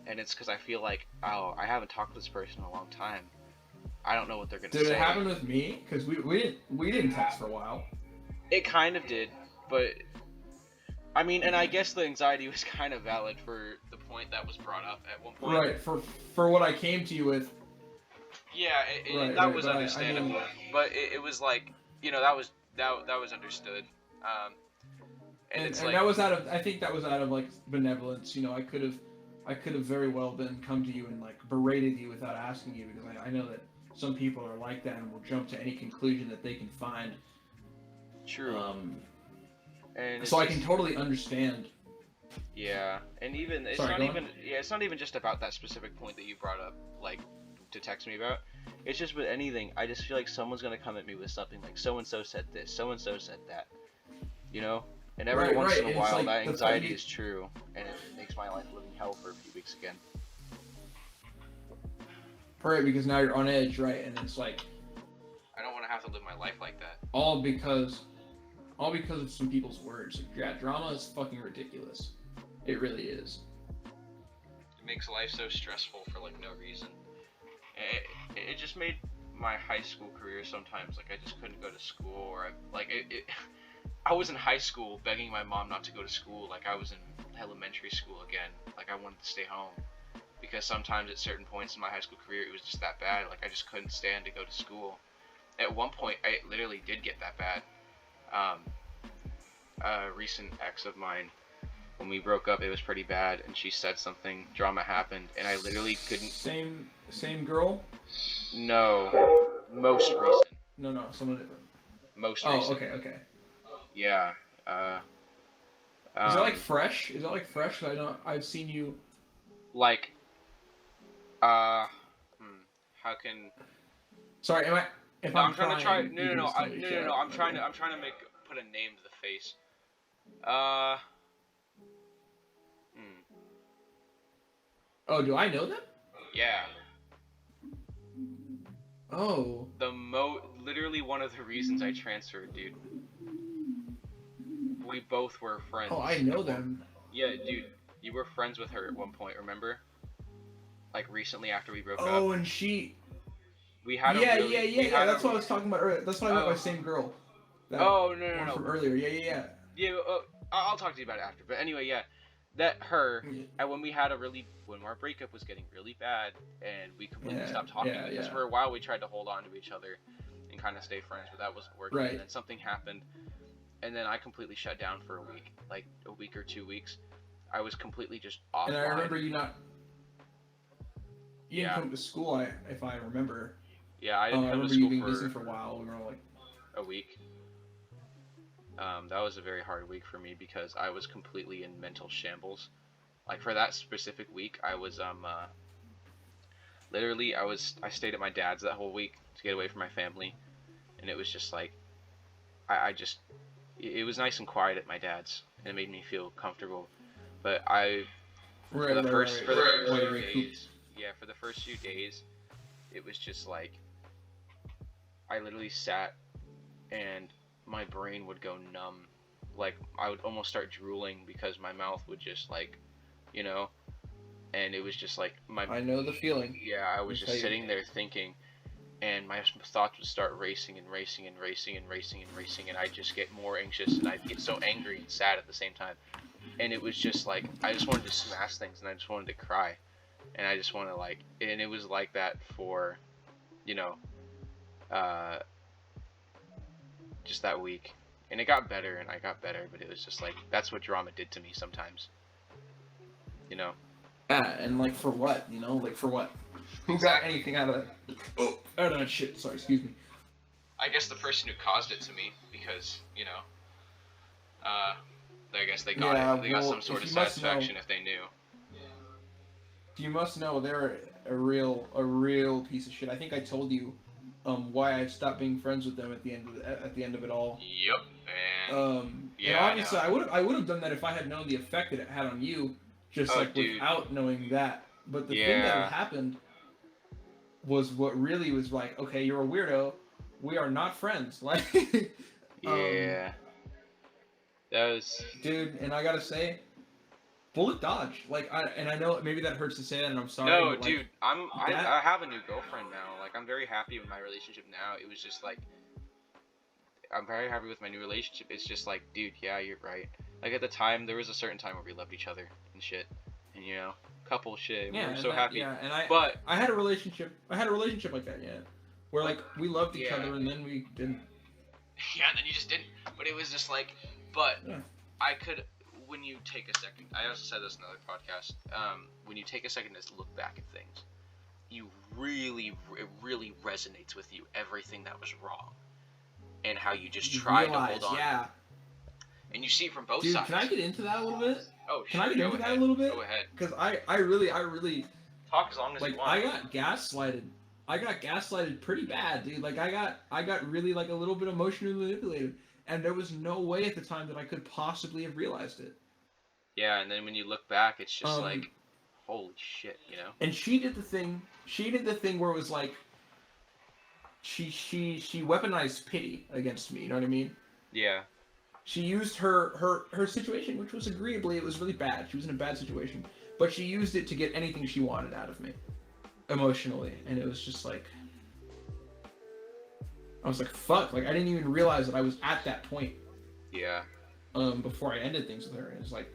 and it's because I feel like, oh, I haven't talked to this person in a long time. I don't know what they're gonna say. Did it happen with me? Because we didn't text for a while. It kind of did, but I mean, and I guess the anxiety was kind of valid for the point that was brought up at one point. Right, for what I came to you with. Yeah, that was understandable, but it was like, you know, that was understood. And it's like, that was I think that was out of like benevolence. You know, I could have very well been come to you and like berated you without asking you, because I know that some people are like that and will jump to any conclusion that they can find. True. And so I can totally understand. Yeah, and even it's not even just about that specific point that you brought up, like, to text me about. It's just with anything. I just feel like someone's gonna come at me with something like, so and so said this, so and so said that, you know. And every once in a while, like, that anxiety is true, and it makes my life living hell for a few weeks again. Right, because now you're on edge, right? And it's like, I don't want to have to live my life like that. All because of some people's words. Yeah, drama is fucking ridiculous. It really is. It makes life so stressful for like no reason. It just made my high school career sometimes like I just couldn't go to school, or I was in high school begging my mom not to go to school like I was in elementary school again. Like, I wanted to stay home because sometimes at certain points in my high school career it was just that bad. Like I just couldn't stand to go to school. At one point I literally did get that bad. A recent ex of mine, when we broke up, it was pretty bad, and she said something, drama happened, and I literally couldn't. Same girl? No, most recent. No, someone different. Most recent. Oh, okay. Yeah. Is that like fresh? Is that like fresh? I've seen you. Like. How can? Sorry, I'm trying to try. No. I'm trying to put a name to the face. Oh, do I know them? Yeah. Oh. Literally one of the reasons I transferred, dude. We both were friends. Oh, I know them. Yeah, dude. You were friends with her at one point, remember? Like recently after we broke up. Oh, and she. We had Yeah. That's what I was talking about earlier. That's why I met my same girl. No. From earlier. Yeah. Yeah, I'll talk to you about it after. But anyway, yeah. That her, and when our breakup was getting really bad, and we completely stopped talking, because for a while we tried to hold on to each other and kind of stay friends, but that wasn't working. Right. And then something happened, and then I completely shut down for a week, like a week or 2 weeks. I was completely just offline. And I remember you didn't come to school, if I remember. Yeah, I didn't come to school school being busy for a while. We were like a week. That was a very hard week for me because I was completely in mental shambles. Like for that specific week, I was literally I stayed at my dad's that whole week to get away from my family, and it was just like it was nice and quiet at my dad's, and it made me feel comfortable. But for the first few days, it was just like I literally sat and my brain would go numb. Like I would almost start drooling because my mouth would just like, and it was just like I know the feeling. Yeah, I was just sitting there thinking, and my thoughts would start racing, and I'd just get more anxious, and I'd get so angry and sad at the same time. And it was just like I just wanted to smash things, and I just wanted to cry, and I just wanted to and it was like that for, just that week. And it got better, and I got better, but it was just like, that's what drama did to me sometimes. Yeah, and like for what, like for what? Who got anything out of that? Oh, out of that shit, sorry, excuse me. I guess the person who caused it to me, because, I guess they got they got some sort of satisfaction if they knew. You must know they're a real piece of shit. I think I told you why I stopped being friends with them at the end of it all. Yep. And obviously I would have done that if I had known the effect that it had on you, without knowing that. But the thing that had happened was what really was like, okay, you're a weirdo. We are not friends. Like, that was. Dude, and I gotta say, bullet dodge. Like, I know maybe that hurts to say that, and I'm sorry. No, dude, I have a new girlfriend now. Like, I'm very happy with my relationship now. It was just like, I'm very happy with my new relationship. It's just like, dude, yeah, you're right. Like at the time, there was a certain time where we loved each other and shit, and couple shit. Yeah, we were so happy. Yeah, and I had a relationship like that. Yeah, where like we loved each other, and then we didn't. Yeah, and then you just didn't. But it was just like, I could. When you take a second, I also said this in another podcast. When you take a second to look back at things, it really resonates with you everything that was wrong, and how you just tried to hold on. Yeah. And you see it from both Dude, sides. Can I get into that a little bit? Oh, sure. Can I get into that a little bit? Go ahead. Because I really talk as long as you want. I got gaslighted. I got gaslighted pretty bad, dude. Like I got really like a little bit emotionally manipulated, and there was no way at the time that I could possibly have realized it. Yeah, and then when you look back, it's just like, holy shit, And she did the thing. She did the thing where it was like, she weaponized pity against me. You know what I mean? Yeah. She used her situation, which was agreeably, it was really bad. She was in a bad situation, but she used it to get anything she wanted out of me, emotionally, and it was just like, I was like, fuck, like I didn't even realize that I was at that point. Yeah. Before I ended things with her, and it's like,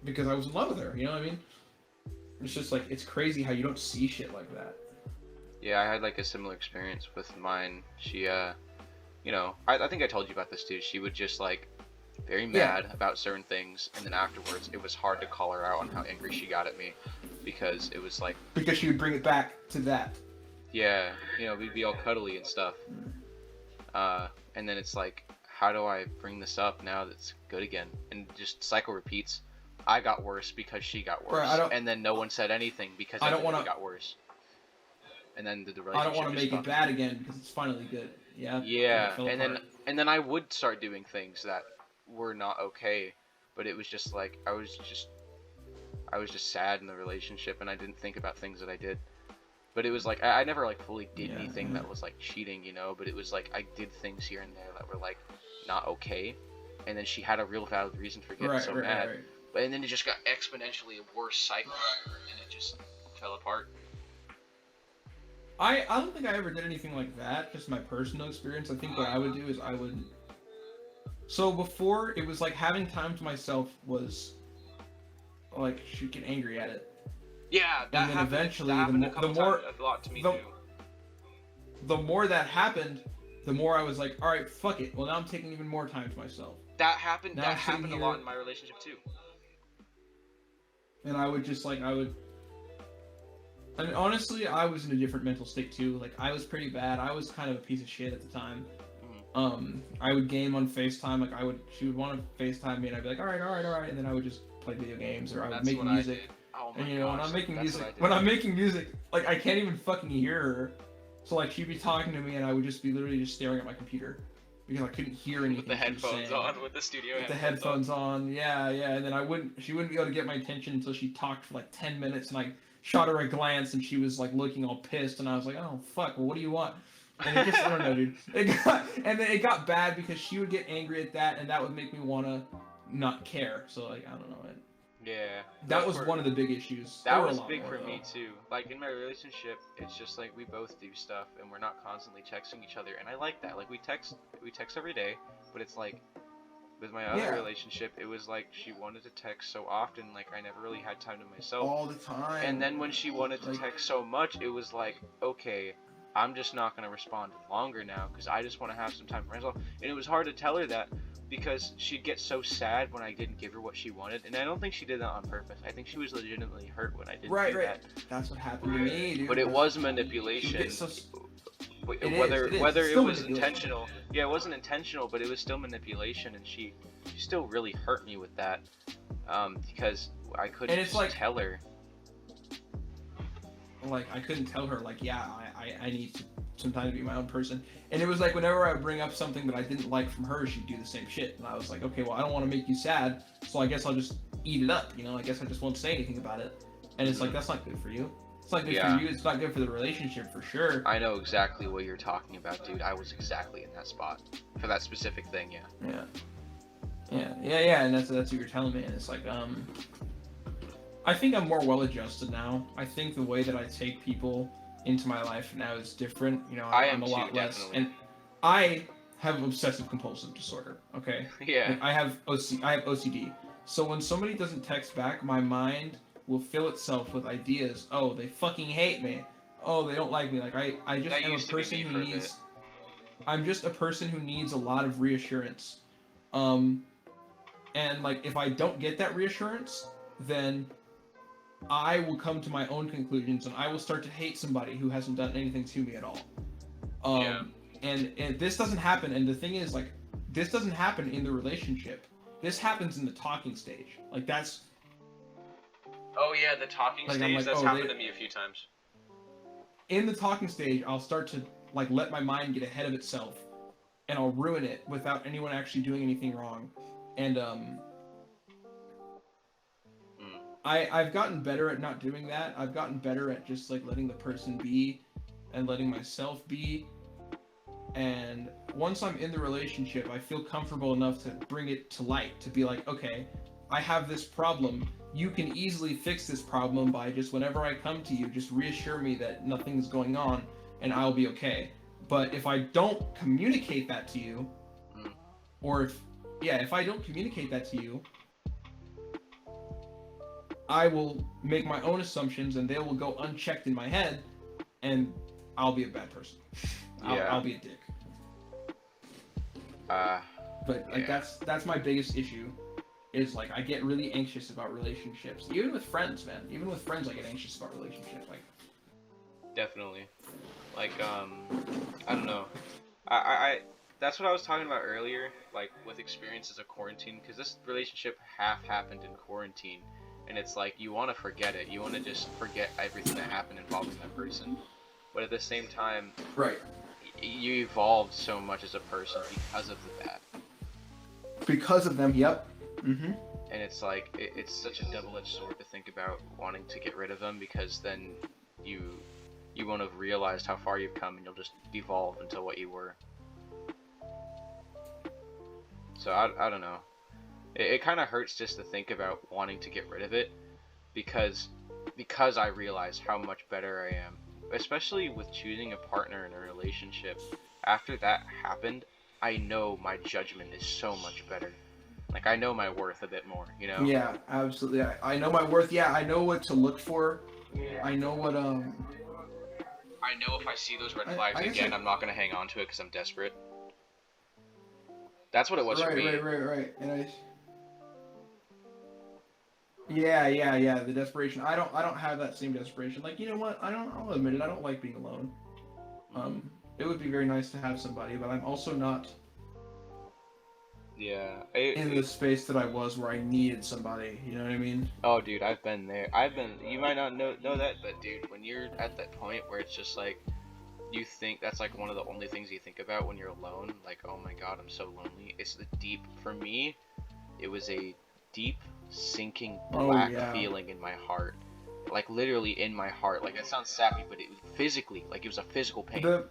because I was in love with her, you know what I mean? It's just like, it's crazy how you don't see shit like that. Yeah, I had like a similar experience with mine. She, you know, I think I told you about this too. She would just like very mad about certain things, and then afterwards it was hard to call her out on how angry she got at me, because it was like, because she would bring it back to that. Yeah, you know, we'd be all cuddly and stuff. And then it's like, how do I bring this up now that's good again? And just cycle repeats. I got worse because she got worse, and then no one said anything because it got worse. And then the relationship. I don't want to make it bad again because it's finally good. Yeah. Yeah, and then I would start doing things that were not okay, but it was just like I was just sad in the relationship, and I didn't think about things that I did. But it was like I never like fully did anything that was like cheating, you know. But it was like I did things here and there that were like not okay, and then she had a real valid reason for getting so mad. Right. But and then it just got exponentially a worse cycle, and it just fell apart. I don't think I ever did anything like that. Just my personal experience. I think what I would do is I would. So before, it was like having time to myself was like she'd get angry at it. Yeah, that and then happened. Eventually, A lot to me too. The more that happened, the more I was like, all right, fuck it. Well, now I'm taking even more time to myself. That happened. That happened a lot in my relationship too. And I would just like I mean, honestly, I was in a different mental state too. Like I was pretty bad. I was kind of a piece of shit at the time. I would game on FaceTime. Like she would want to FaceTime me, and I'd be like, all right, and then I would just play video games, or I would make music. Oh my and you know, when I'm making music, like I can't even fucking hear her. So like she'd be talking to me, and I would just be literally just staring at my computer because I couldn't hear anything. With the headphones on, with the studio with the headphones on. Yeah, and then she wouldn't be able to get my attention until she talked for like 10 minutes, and I shot her a glance, and she was like looking all pissed, and I was like, oh fuck, well what do you want? And it just, I don't know, dude. And then it got bad because she would get angry at that, and that would make me wanna not care. So like, I don't know, man. Yeah. That was one of the big issues. That was big for me too. Like in my relationship, it's just like we both do stuff and we're not constantly texting each other, and I like that. Like we text every day, but it's like with my other relationship, it was like she wanted to text so often, like I never really had time to myself. All the time. And then when she wanted to text so much, it was like, okay, I'm just not gonna respond longer now because I just want to have some time for myself. And it was hard to tell her that, because she'd get so sad when I didn't give her what she wanted, and I don't think she did that on purpose. I think she was legitimately hurt when I didn't do that. That's what happened to me, dude. But it was manipulation. Whether it was intentional. Yeah, it wasn't intentional, but it was still manipulation, and she still really hurt me with that. Because I couldn't tell her. Like, I couldn't tell her, like, yeah, I need some time to be my own person. And it was like, whenever I would bring up something that I didn't like from her, she'd do the same shit. And I was like, okay, well, I don't want to make you sad, so I guess I'll just eat it up, you know? I guess I just won't say anything about it. And it's like, that's not good for you. It's not good for you, it's not good for the relationship, for sure. I know exactly what you're talking about, dude. I was exactly in that spot. For that specific thing, Yeah, and that's what you're telling me, and it's like, I think I'm more well-adjusted now. I think the way that I take people into my life now is different. You know, I'm a lot less. Definitely. And I have obsessive compulsive disorder. Okay. Yeah. Like I have OCD. So when somebody doesn't text back, my mind will fill itself with ideas. Oh, they fucking hate me. Oh, they don't like me. Like I just am a person who needs. I'm just a person who needs a lot of reassurance. And like if I don't get that reassurance, then I will come to my own conclusions, and I will start to hate somebody who hasn't done anything to me at all. And this doesn't happen, and the thing is, like, this doesn't happen in the relationship. This happens in the talking stage. Like, that's... Oh, yeah, the talking stage, like, that's happened to me a few times. In the talking stage, I'll start to, like, let my mind get ahead of itself, and I'll ruin it without anyone actually doing anything wrong. And, I've gotten better at not doing that. I've gotten better at just like letting the person be and letting myself be. And once I'm in the relationship, I feel comfortable enough to bring it to light, to be like, okay, I have this problem. You can easily fix this problem by just whenever I come to you, just reassure me that nothing's going on and I'll be okay. But if I don't communicate that to you, or if I don't communicate that to you, I will make my own assumptions, and they will go unchecked in my head, and I'll be a bad person. I'll be a dick. But like that's my biggest issue, is like I get really anxious about relationships, even with friends, man. Even with friends, I get anxious about relationships. Like, definitely, like I don't know, I that's what I was talking about earlier, like with experiences of quarantine, because this relationship half happened in quarantine, and it's like you want to forget it, you want to just forget everything that happened involving that person, but at the same time, right. You evolved so much as a person because of that. Because of them, yep. Mm-hmm. And it's like it's such a double-edged sword to think about wanting to get rid of them, because then you won't have realized how far you've come, and you'll just devolve into what you were. So I don't know. It kind of hurts just to think about wanting to get rid of it, because I realize how much better I am. Especially with choosing a partner in a relationship. After that happened, I know my judgment is so much better. Like, I know my worth a bit more, you know? Yeah, absolutely. I know my worth. Yeah, I know what to look for. I know what, I know if I see those red flags again, I'm not going to hang on to it because I'm desperate. That's what it was for me. Right. And Yeah, the desperation. I don't have that same desperation. Like, you know what? I'll admit it. I don't like being alone. It would be very nice to have somebody, but I'm also not in the space that I was where I needed somebody. You know what I mean? Oh, dude, I've been there. You might not know that, but dude, when you're at that point where it's just like, you think that's like one of the only things you think about when you're alone, like, oh my god, I'm so lonely. It's for me, it was a deep, sinking black feeling in my heart. Like, literally in my heart. Like, that sounds sappy, but it was physically, like, it was a physical pain.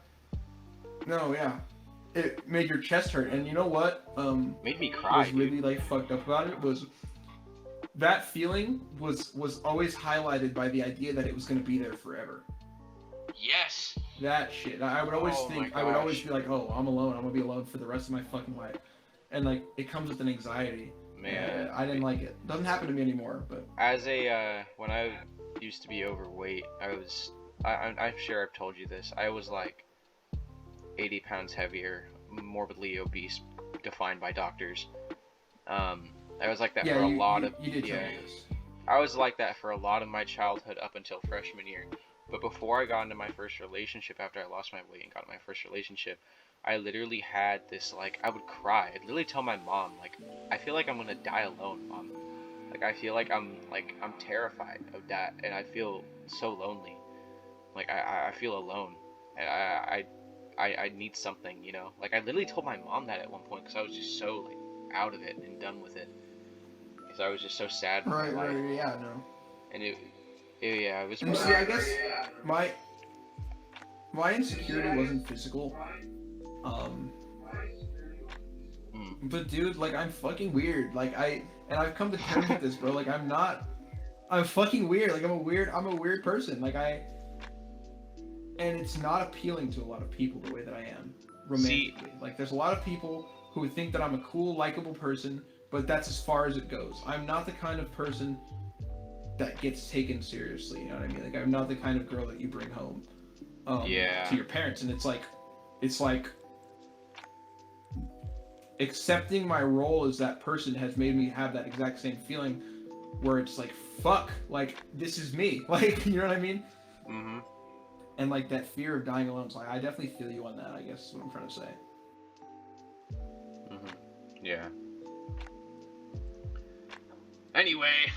It made your chest hurt, and you know what? Made me cry. Was really like fucked up about it was that feeling was always highlighted by the idea that it was going to be there forever. Yes. That shit. I would always I would always be like, oh, I'm alone. I'm gonna be alone for the rest of my fucking life, and like it comes with an anxiety. Man, I didn't like it. Doesn't happen to me anymore, but as a when I used to be overweight, I'm sure I've told you this. I was like 80 pounds heavier, morbidly obese, defined by doctors. I was like that for a lot of I was like that for a lot of my childhood up until freshman year. But before I got into my first relationship, after I lost my weight and got my first relationship, I literally had this, like, I would cry. I'd literally tell my mom, like, I feel like I'm gonna die alone, Mom. Like, I feel like I'm terrified of that, and I feel so lonely. Like, I feel alone, and I need something, you know? Like, I literally told my mom that at one point, because I was just so, like, out of it and done with it. Because I was just so sad with my life. And it was... See, I guess my insecurity wasn't physical. But dude, like, I'm fucking weird. Like, I've come to terms with this, bro. Like, I'm fucking weird. Like, I'm a weird person. Like, and it's not appealing to a lot of people the way that I am romantically. Like, there's a lot of people who think that I'm a cool, likable person, but that's as far as it goes. I'm not the kind of person that gets taken seriously, you know what I mean? Like, I'm not the kind of girl that you bring home to your parents, and it's like accepting my role as that person has made me have that exact same feeling where it's like, fuck, like, this is me. Like, you know what I mean? Mm-hmm. And like that fear of dying alone, so I definitely feel you on that, I guess is what I'm trying to say. Mm-hmm. Yeah. Anyway,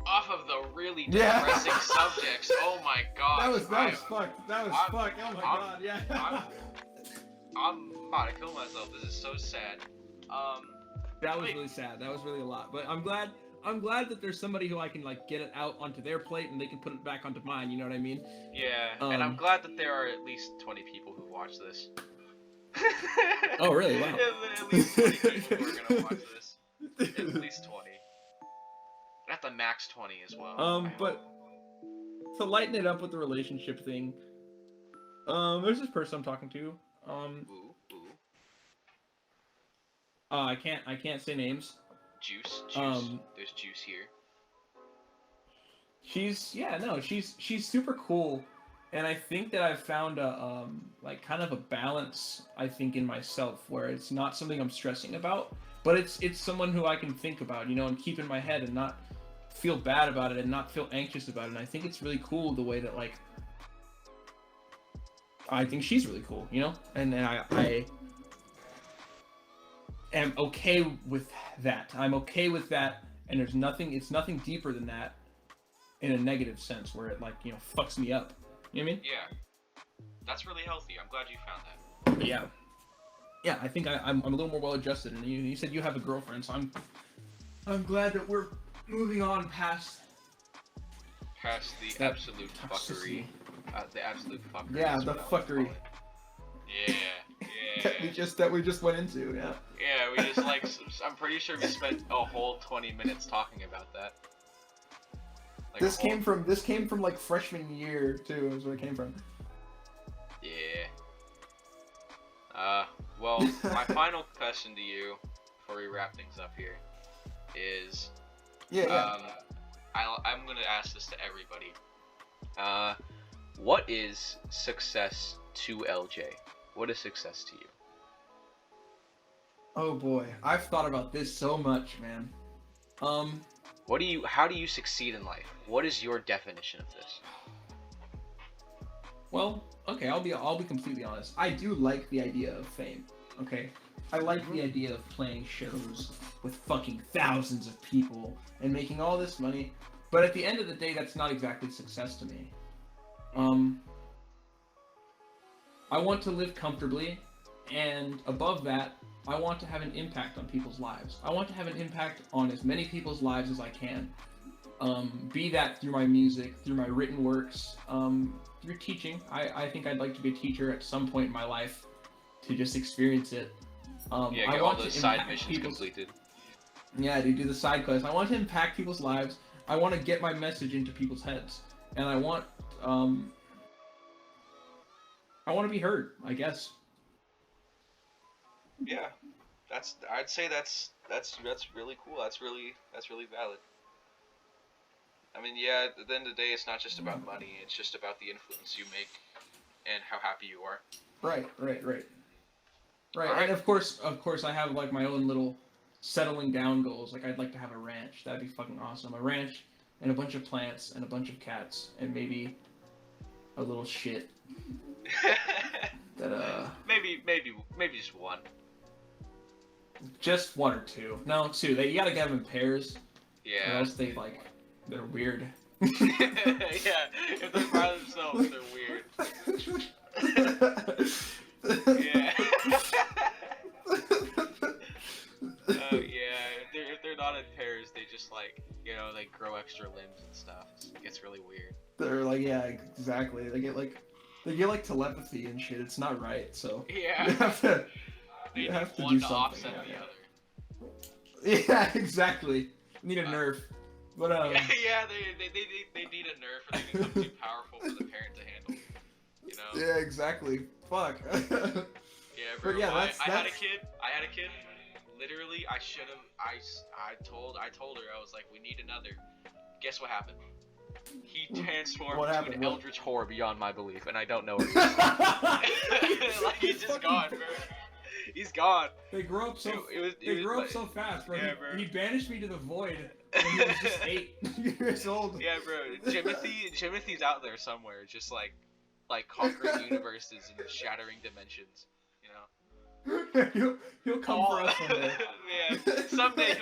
off of the really depressing subjects. Oh my god. That was fucked. That was fucked. Oh my god. Yeah. I'm about to kill myself. This is so sad. That was really sad. That was really a lot. But I'm glad that there's somebody who I can, like, get it out onto their plate and they can put it back onto mine. You know what I mean? Yeah. And I'm glad that there are at least 20 people who watch this. Oh really? Wow. At least 20 people who are gonna watch this. At least 20. At the max 20 as well. But to lighten it up with the relationship thing, there's this person I'm talking to. Ooh. I can't say names. Juice. There's juice here. she's super cool, and I think that I've found a like kind of a balance, I think, in myself, where it's not something I'm stressing about, but it's someone who I can think about, you know, and keep in my head and not feel bad about it and not feel anxious about it. And I think it's really cool the way that, like, I think she's really cool, you know, and I am okay with that. I'm okay with that, and it's nothing deeper than that in a negative sense where it, like, you know, fucks me up. You know what I mean? Yeah. That's really healthy. I'm glad you found that. But yeah. Yeah, I think I'm a little more well adjusted, and you said you have a girlfriend, so I'm glad that we're moving on past the absolute fuckery. The absolute fuckery. Yeah, the fuckery. Yeah. that we just went into, yeah. Yeah, we just, like, I'm pretty sure we spent a whole 20 minutes talking about that. Like, this came from like freshman year too, is where it came from. Yeah. Well, my final question to you before we wrap things up here is, I'm gonna ask this to everybody. What is success to LJ? What is success to you? Oh boy, I've thought about this so much, man. How do you succeed in life? What is your definition of this? Well, okay, I'll be completely honest. I do like the idea of fame. Okay, I like the idea of playing shows with fucking thousands of people and making all this money. But at the end of the day, that's not exactly success to me. I want to live comfortably, and above that, I want to have an impact on people's lives. I want to have an impact on as many people's lives as I can. Be that through my music, through my written works, through teaching. I think I'd like to be a teacher at some point in my life to just experience it. Get I all want those to side impact missions people's... completed. Yeah, to do the side quests. I want to impact people's lives. I want to get my message into people's heads, and I want to be heard, I guess. Yeah, I'd say that's really cool. That's really valid. I mean, yeah, at the end of the day, it's not just about money. It's just about the influence you make and how happy you are. Right. All right. And of course, I have, like, my own little settling down goals. Like, I'd like to have a ranch. That'd be fucking awesome. A ranch and a bunch of plants and a bunch of cats and maybe a little shit. That maybe just one. Just one or two. No, two. You gotta get them in pairs. Yeah. Or else they're weird. Yeah, if they're by themselves, they're weird. Yeah. Yeah. If they're not in pairs, they just, like, you know, they grow extra limbs and stuff. It gets really weird. They're like, yeah, exactly. They get like telepathy and shit. It's not right. So yeah, you have to one do to something. offset the other. Yeah, exactly. Need a nerf. But yeah, they need a nerf, or they become too powerful for the parent to handle. You know. Yeah, exactly. Fuck. Yeah, bro. But yeah, I had a kid. Literally, I told her, I was like, we need another. Guess what happened? He transformed to an eldritch horror beyond my belief, and I don't know where like, he's just gone, bro. He's gone. They grow up so so fast, bro. Yeah, bro. He banished me to the void when he was just 8 years old. Yeah, bro. Jimothy's out there somewhere, just like conquering universes and shattering dimensions. You know. He'll come for us someday. Yeah. Someday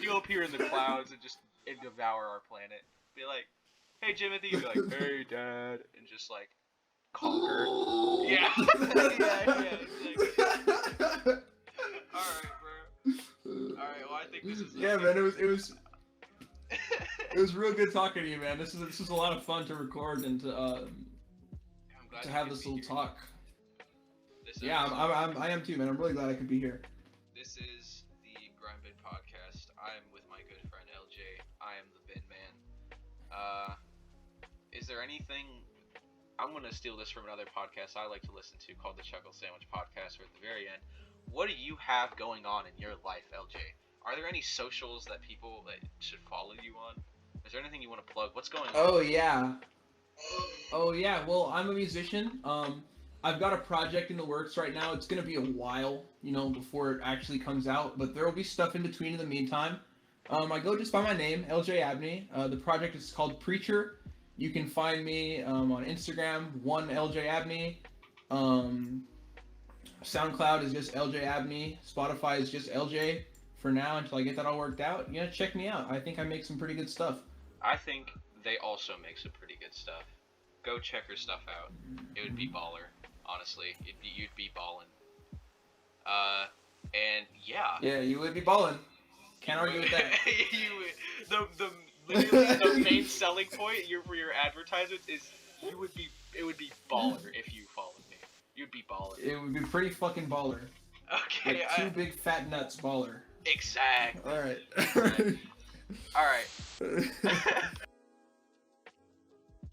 he'll appear in the clouds and devour our planet. Be like, hey, Jimothy. Be like, hey, Dad, and just, like, conquer. Yeah. Yeah. Exactly. All right, bro. All right. Well, I think this is. Yeah, man. It was real good talking to you, man. This is a lot of fun to record and to have this little talk. Yeah, I am too, man. I'm really glad I could be here. This is the Grime Bin Podcast. I am with my good friend LJ. I am the Bin Man. Is there anything? I'm gonna steal this from another podcast I like to listen to called the Chuckle Sandwich Podcast. Or at the very end, what do you have going on in your life, LJ? Are there any socials that people should follow you on? Is there anything you want to plug? What's going on? Oh yeah. Well, I'm a musician. I've got a project in the works right now. It's gonna be a while, before it actually comes out, but there will be stuff in between in the meantime. I go just by my name, LJ Abney. The project is called Preacher. You can find me on Instagram, LJ Abney. SoundCloud is just LJ Abney. Spotify is just LJ for now until I get that all worked out. Check me out. I think I make some pretty good stuff. I think they also make some pretty good stuff. Go check her stuff out. It would be baller, honestly. You'd be ballin'. And yeah. Yeah, you would be ballin'. Can't argue with that. Literally the main selling point for your advertisement is it would be baller if you followed me. You'd be baller. It would be pretty fucking baller. Okay. Like two big fat nuts baller. Exactly. Alright. Alright.